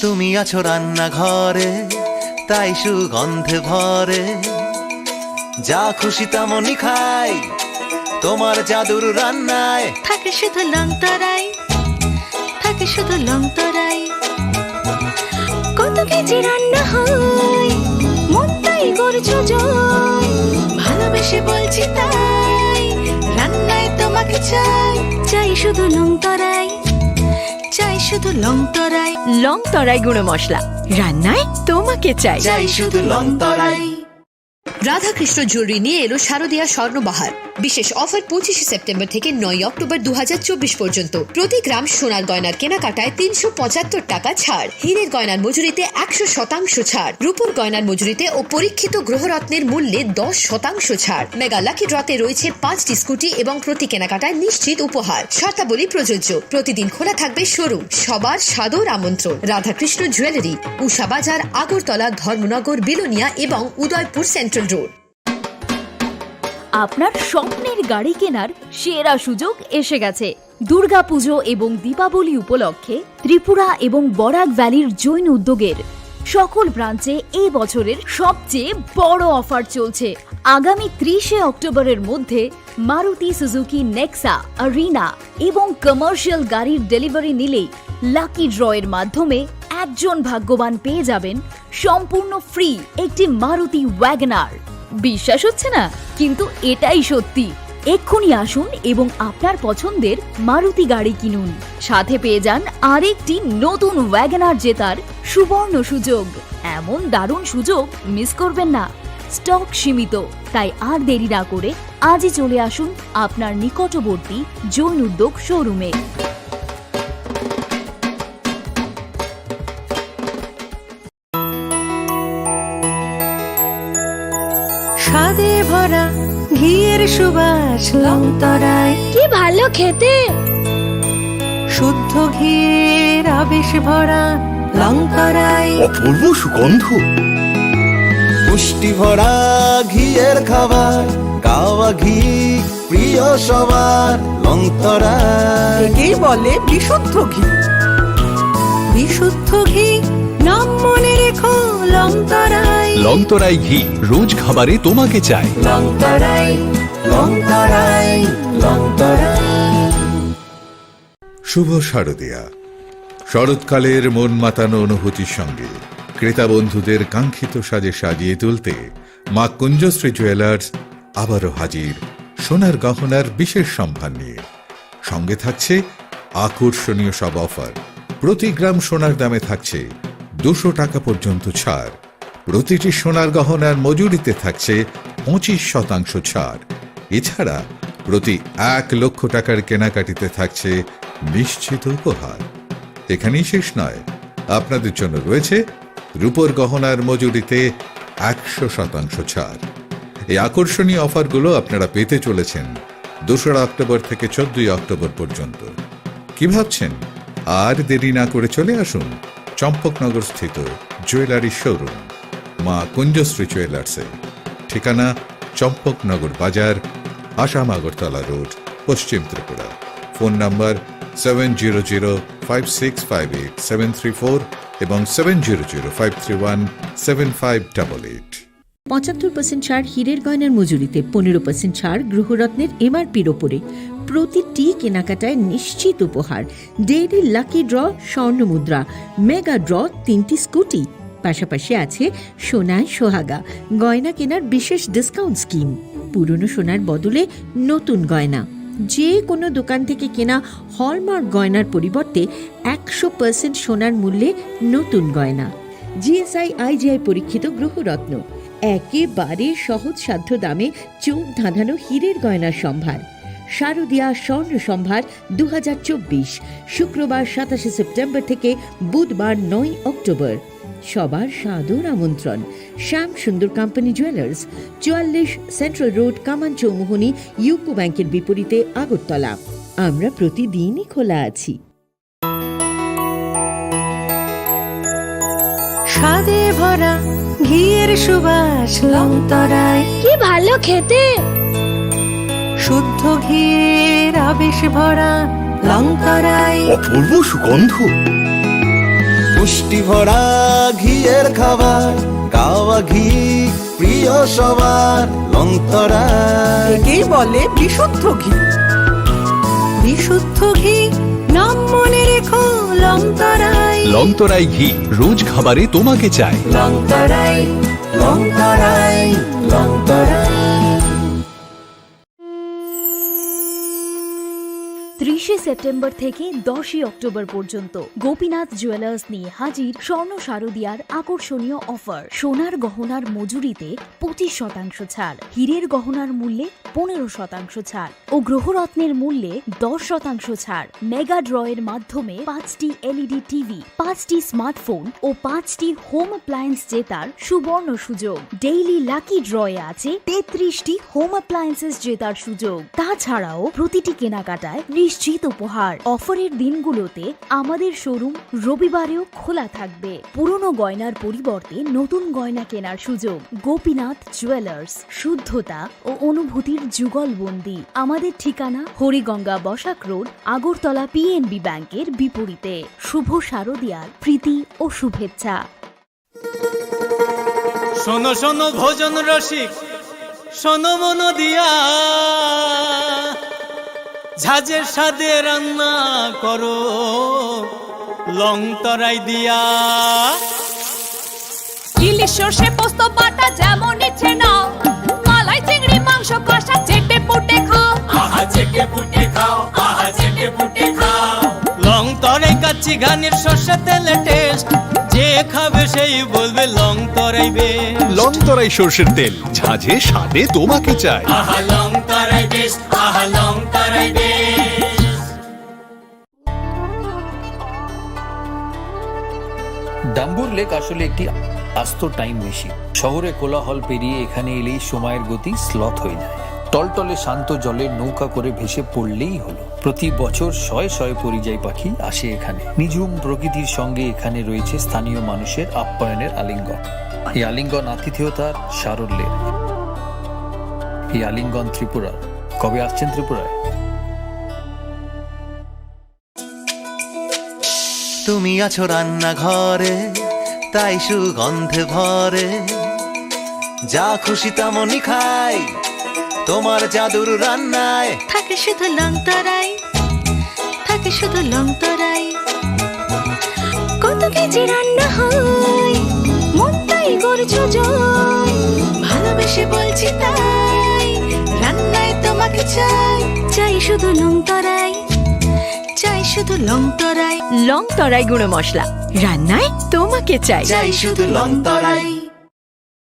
তুমি আছো রান্নাঘরে, তাই সুগন্ধে ভরে, যা খুশি তেমনই খাই তোমার জাদুর রান্নায়। থাকে শুধু লং তরাই, থাকে শুধু লং তরাই, কত কেজি রান্না হয় মন তাই করছো জয়, ভালোবেসে বলছি তাই রান্নায় তোমাকে চাই, চাই শুধু লং তরাই, চাই শুধু লং তরাই। লং তরাই গুঁড়ো মশলা, রান্নায় তোমাকে চাই, চাই শুধু লং তরাই। রাধাকৃষ্ণ জুয়েলারি নিয়ে এলো শারদীয়া স্বর্ণবাহার। বিশেষ অফার 25 সেপ্টেম্বর থেকে 9 অক্টোবর 2024 পর্যন্ত। প্রতি গ্রাম সোনার গয়নার কেনাকাটায় 375 টাকা ছাড়, হীরের গয়নার মজুরিতে 100% ছাড়, রূপোর গয়নার মজুরিতে ও পরীক্ষিত গ্রহরত্নের মূল্যে 10% ছাড়। মেগা লাকি ড্রতে রয়েছে 5টি স্কুটি এবং প্রতি কেনাকাটায় নিশ্চিত উপহার। শর্তাবলী প্রযোজ্য। প্রতিদিন খোলা থাকবে শোরুম। সবার সাদর আমন্ত্রণ। রাধাকৃষ্ণ জুয়েলারি, উষা বাজার, আগরতলা, ধর্মনগর, বিলোনিয়া এবং উদয়পুর সেন্ট্রাল রোড। আপনার স্বপ্নের গাড়ি কেনার সেরা সুযোগ এসে গেছে। দুর্গাপুজো এবং দীপাবলি উপলক্ষে ত্রিপুরা এবং বরাক ভ্যালির জৈন উদ্যোগের সকল ব্রাঞ্চে এই বছরের সবচেয়ে বড় অফার চলছে। আগামী 30 অক্টোবরের মধ্যে মারুতি সুজুকি নেক্সা, আরিনা এবং কমার্শিয়াল গাড়ির ডেলিভারি নিলেই লাকি ড্রয়ের মাধ্যমে একজন ভাগ্যবান পেয়ে যাবেন সম্পূর্ণ ফ্রি একটি মারুতি ওয়াগনার। বিশ্বাস হচ্ছে না, কিন্তু এটাই সত্যি। এক্ষুনি আসুন এবং আপনার পছন্দের মারুতি গাড়ি কিনুন। সাথে পেয়ে যান আরেকটি নতুন ওয়াগনার জেতার সুবর্ণ সুযোগ। এমন দারুণ সুযোগ মিস করবেন না। স্টক সীমিত, তাই আর দেরি না করে আজই চলে আসুন আপনার নিকটবর্তী জৈন উদ্যোগ শোরুমে। স্বাদে ভরা ঘিয়ের সুবাস লং তরাই, কি ভালো খেতে। শুদ্ধ ঘিয়ের আবেশ ভরা লং তরাই, অপূর্ব সুগন্ধ, পুষ্টি ভরা ঘিয়ের খাবার, গাওয়া ঘি প্রিয় সবার, লং তরাই। একেই বলে বিশুদ্ধ ঘি। বিশুদ্ধ ঘি নাম মনে রেখো লং তরাই। লং তরাই ঘি রোজ খাবারে তোমাকে চাই। লং তরাই, লং তরাই, লং তরাই। শুভ শারদীয়া। শরৎকালের মন মাতানো অনুভূতির সঙ্গে ক্রেতা বন্ধুদের কাঙ্ক্ষিত সাজে সাজিয়ে তুলতে মা কুঞ্জশ্রী জুয়েলার্স আবারও হাজির সোনার গহনার বিশেষ সম্ভার নিয়ে। সঙ্গে থাকছে আকর্ষণীয় সব অফার। প্রতি গ্রাম সোনার দামে থাকছে 200 টাকা পর্যন্ত ছাড়। প্রতিটি সোনার গহনার মজুরিতে থাকছে 25% ছাড়। এছাড়া প্রতি 1 লক্ষ টাকার কেনাকাটিতে থাকছে নিশ্চিত উপহার। এখানেই শেষ নয়, আপনাদের জন্য রয়েছে রূপোর গহনার মজুরিতে 100% ছাড়। এই আকর্ষণীয় অফারগুলো আপনারা পেতে চলেছেন 2 অক্টোবর থেকে 14 অক্টোবর পর্যন্ত। কি ভাবছেন? আর দেরি না করে চলে আসুন চম্পকনগর স্থিত জুয়েলারি শোরুম মা কুঞ্জশ্রী জুয়েলার্সে। ঠিকানা চম্পকনগর বাজার, আসাম আগরতলা রোড, পশ্চিম ত্রিপুরা। ফোন নাম্বার 7005658734 এবং 7005317588। 75% ছাড় হীরের গয়নার মজুরিতে, 15% ছাড় গ্রহরত্নের এমআরপির ওপরে। প্রতিটি কেনাকাটায় নিশ্চিত উপহার, ডেইলি লাকি ড্র স্বর্ণ মুদ্রা, মেগা ড্র 3টি স্কুটি। পাশাপাশি আছে সোনায় সোহাগা গয়না কেনার বিশেষ ডিসকাউন্ট স্কিম। পুরনো সোনার বদলে নতুন গয়না। যে কোনো দোকান থেকে কেনা হলমার্ক গয়নার পরিবর্তে 100% সোনার মূল্যে নতুন গয়না। জিএসআই আইজিআই পরীক্ষিত গ্রহরত্ন, একেবারে সহজসাধ্য দামে চোখ ধাঁধানো হীরের গয়নার সম্ভার। শারদীয়া স্বর্ণ সম্ভার 2024, শুক্রবার 27 সেপ্টেম্বর থেকে বুধবার 9 অক্টোবর। সবার সাদর আমন্ত্রণ। শ্যাম সুন্দর কোম্পানি জুয়েলার্স, 44 সেন্ট্রাল রোড, কামান চৌমুহনী, ইউকো ব্যাংকের বিপরীতে, আগরতলা। আমরা প্রতিদিনই খোলা আছি। স্বাদে ভরা ঘিয়ের সুবাস লংতরায়, কি ভালো খেতে। শুদ্ধ ঘিয়ের আবেশ ভরা লংতরায়, অপূর্ব সুগন্ধ। পুষ্টি ভরা ঘিয়ের খাবার, কাওয়া ঘি প্রিয় সবার লংতরায়। একেই বলে বিশুদ্ধ ঘি। বিশুদ্ধ ঘি নাম মনে রেখো লংতরায়। লংতরাই ঘি রোজ খাবারে তোমাকে চাই। লংতরাই লংতরাই লংতরাই। 30 সেপ্টেম্বর থেকে 10 অক্টোবর পর্যন্ত গোপীনাথ জুয়েলার্স নিয়ে হাজির স্বর্ণ শারদীয়ার আকর্ষণীয় অফার। সোনার গহনার মজুরিতে 25% ছাড়, হীরের গহনার মূল্যে 15% ছাড় ও গ্রহরত্নের মূল্যে 10% ছাড়। মেগা ড্রয়ের মাধ্যমে 5টি এলইডি টিভি, 5টি স্মার্টফোন ও 5টি হোম অ্যাপ্লায়েন্স জেতার সুবর্ণ সুযোগ। ডেইলি লাকি ড্রয়ে আছে 33টি হোম অ্যাপ্লায়েন্সেস জেতার সুযোগ। তাছাড়াও প্রতিটি কেনাকাটায় নিশ্চিত উপহার। অফারের দিনগুলোতে আমাদের শোরুম রবিবারেও খোলা থাকবে। পুরনো গয়নার পরিবর্তে নতুন গয়না কেনার সুযোগ। গোপীনাথ জুয়েলার্স, শুদ্ধতা ও অনুভূতির যুগলবন্দি। আমাদের ঠিকানা হরিগঙ্গা বসাক রোড, আগরতলা পিএনবি ব্যাংকের বিপরীতে। শুভ শারদীয়ার প্রীতি ও শুভেচ্ছা। শোনো শোনো ভোজন রসিক, শোনো মন দিয়া, ঝাঁঝের সাদে রান্না করো লংতরাই দিয়া। ইলিশ সর্ষে পোস্ত বাটা যেমন ইচ্ছে নাও, মালাই চিংড়ি মাংস কষা চেটে পুটে খাও। আহা চেটে পুটে খাও, আহা চেটে পুটে খাও। লংতরাই কাচ্চি ঘানির সর্ষে তেলে টেস্ট, যে খাবে সেই বলবে লংতরাই বেশ। লংতরাই সর্ষের তেল, ঝাঁঝে স্বাদে তোমাকে চাই। আহা লংতরাই বেশ, আহা লংতরাই বেশ। ডাম্বুর লেক আসলে একটি আস্ত টাইম মেশিন। শহরে কোলাহল পেরিয়ে এখানে এলেই সময়ের গতি স্লথ হয়ে যায়। টলটলে শান্ত জলে নৌকা করে ভেসে পড়লেই হলো। প্রতি বছর শয়ে শয়ে পরিযায়ী পাখি আসে এখানে। নিঝুম প্রকৃতির সঙ্গে এখানে রয়েছে স্থানীয় মানুষের আপ্যায়নের আলিঙ্গন। এই আলিঙ্গন আতিথেয়তার সারল্যের। এই আলিঙ্গন ত্রিপুরার। কবে আসছেন ত্রিপুরায়? তুমি আছো রান্নাঘরে, তাই সুগন্ধে ভরে, যা খুশি তেমনই খাই তোমার জাদুর রান্নায়। থাকে শুধু লংতরাই, থাকে শুধু লংতরাই। কত কেজি রান্না হয়, মনটাই করছো জয়। ভালোবেসে বলছি তাই, রান্নায় তোমাকে চাই। চাই শুধু লংতরাই, চাই শুধু লংতরাই। লংতরাই গুঁড়ো মশলা, রান্নায় তোমাকে চাই। চাই শুধু লংতরাই।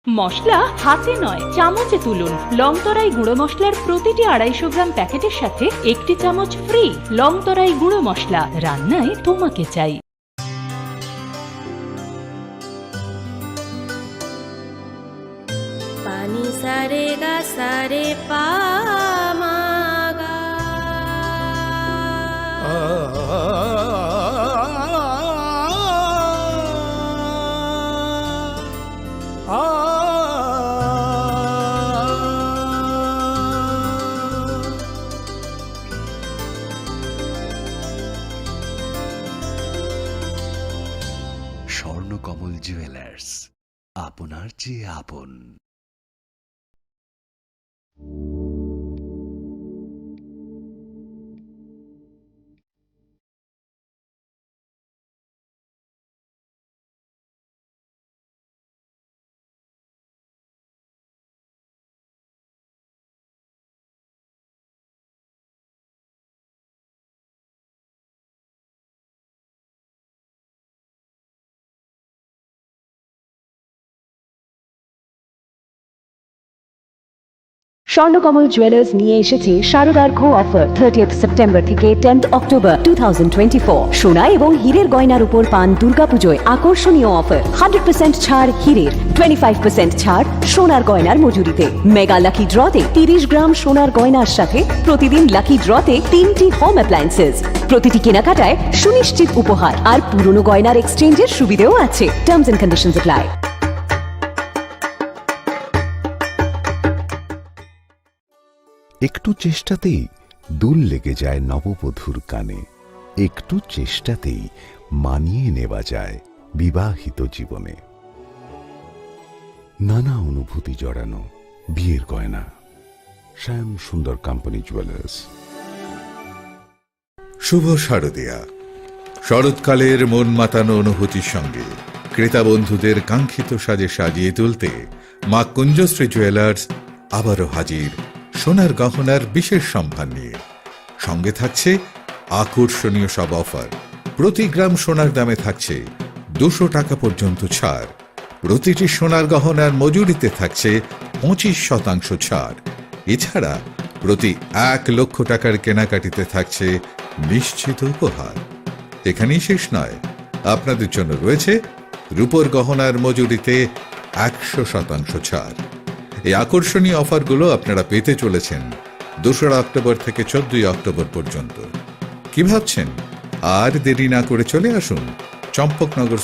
মশলা হাতে নয় চামচে তুলুন। লংতরাই গুঁড়ো মশলার প্রতিটি 250 গ্রাম প্যাকেটের সাথে 1টি চামচ ফ্রি। লংতরাই গুঁড়ো মশলা, রান্নায় তোমাকে চাই। পানি সারে গা সারে পা মা গা। স্বর্ণকমল জুয়েলার্স, আপনার চেয়ে আপন। স্বর্ণকমল জুয়েলার্স নিয়ে এসেছে শারদার্ঘ অফার 30th সেপ্টেম্বর থেকে 10th অক্টোবর 2024। সোনা এবং হীরের গয়নার উপর পান দুর্গাপুজোয় আকর্ষণীয় অফার। 100% ছাড় হীরের, 25% ছাড় সোনার গয়নার মজুরিতে। মেগা লাকি ড্রতে 30 গ্রাম সোনার গয়নার সাথে প্রতিদিন লাকি ড্রতে 3টি হোম অ্যাপ্লায়েন্সেস। প্রতিটি কেনাকাটায় সুনিশ্চিত উপহার আর পুরনো গয়নার এক্সচেঞ্জের সুবিধেও আছে। Terms and conditions apply. একটু চেষ্টাতেই দুল লেগে যায় নববধূর কানে, একটু চেষ্টাতেই মানিয়ে নেওয়া যায় বিবাহিত জীবনে। নানা অনুভূতি জড়ানো বিয়ের গয়না। শ্যাম সুন্দর কোম্পানি জুয়েলার্স। শুভ শারদিয়া। শরৎকালের মন মাতানো অনুভূতির সঙ্গে ক্রেতা বন্ধুদের কাঙ্ক্ষিত সাজে সাজিয়ে তুলতে মা কুঞ্জশ্রী জুয়েলার্স আবারও হাজির সোনার গহনার বিশেষ সম্ভার নিয়ে। সঙ্গে থাকছে আকর্ষণীয় সব অফার। প্রতি গ্রাম সোনার দামে থাকছে 200 টাকা পর্যন্ত ছাড়। প্রতিটি সোনার গহনার মজুরিতে থাকছে 25% ছাড়। এছাড়া প্রতি 1 লক্ষ টাকার কেনাকাটিতে থাকছে নিশ্চিত উপহার। এখানেই শেষ নয়, আপনাদের জন্য রয়েছে রূপোর গহনার মজুরিতে 100% ছাড়। এই আকর্ষণীয় অফারগুলো আপনারা পেতে চলেছেন 2রা অক্টোবর থেকে 14ই অক্টোবর পর্যন্ত। কি ভাবছেন? আর দেরি না করে চলে আসুন চম্পকনগর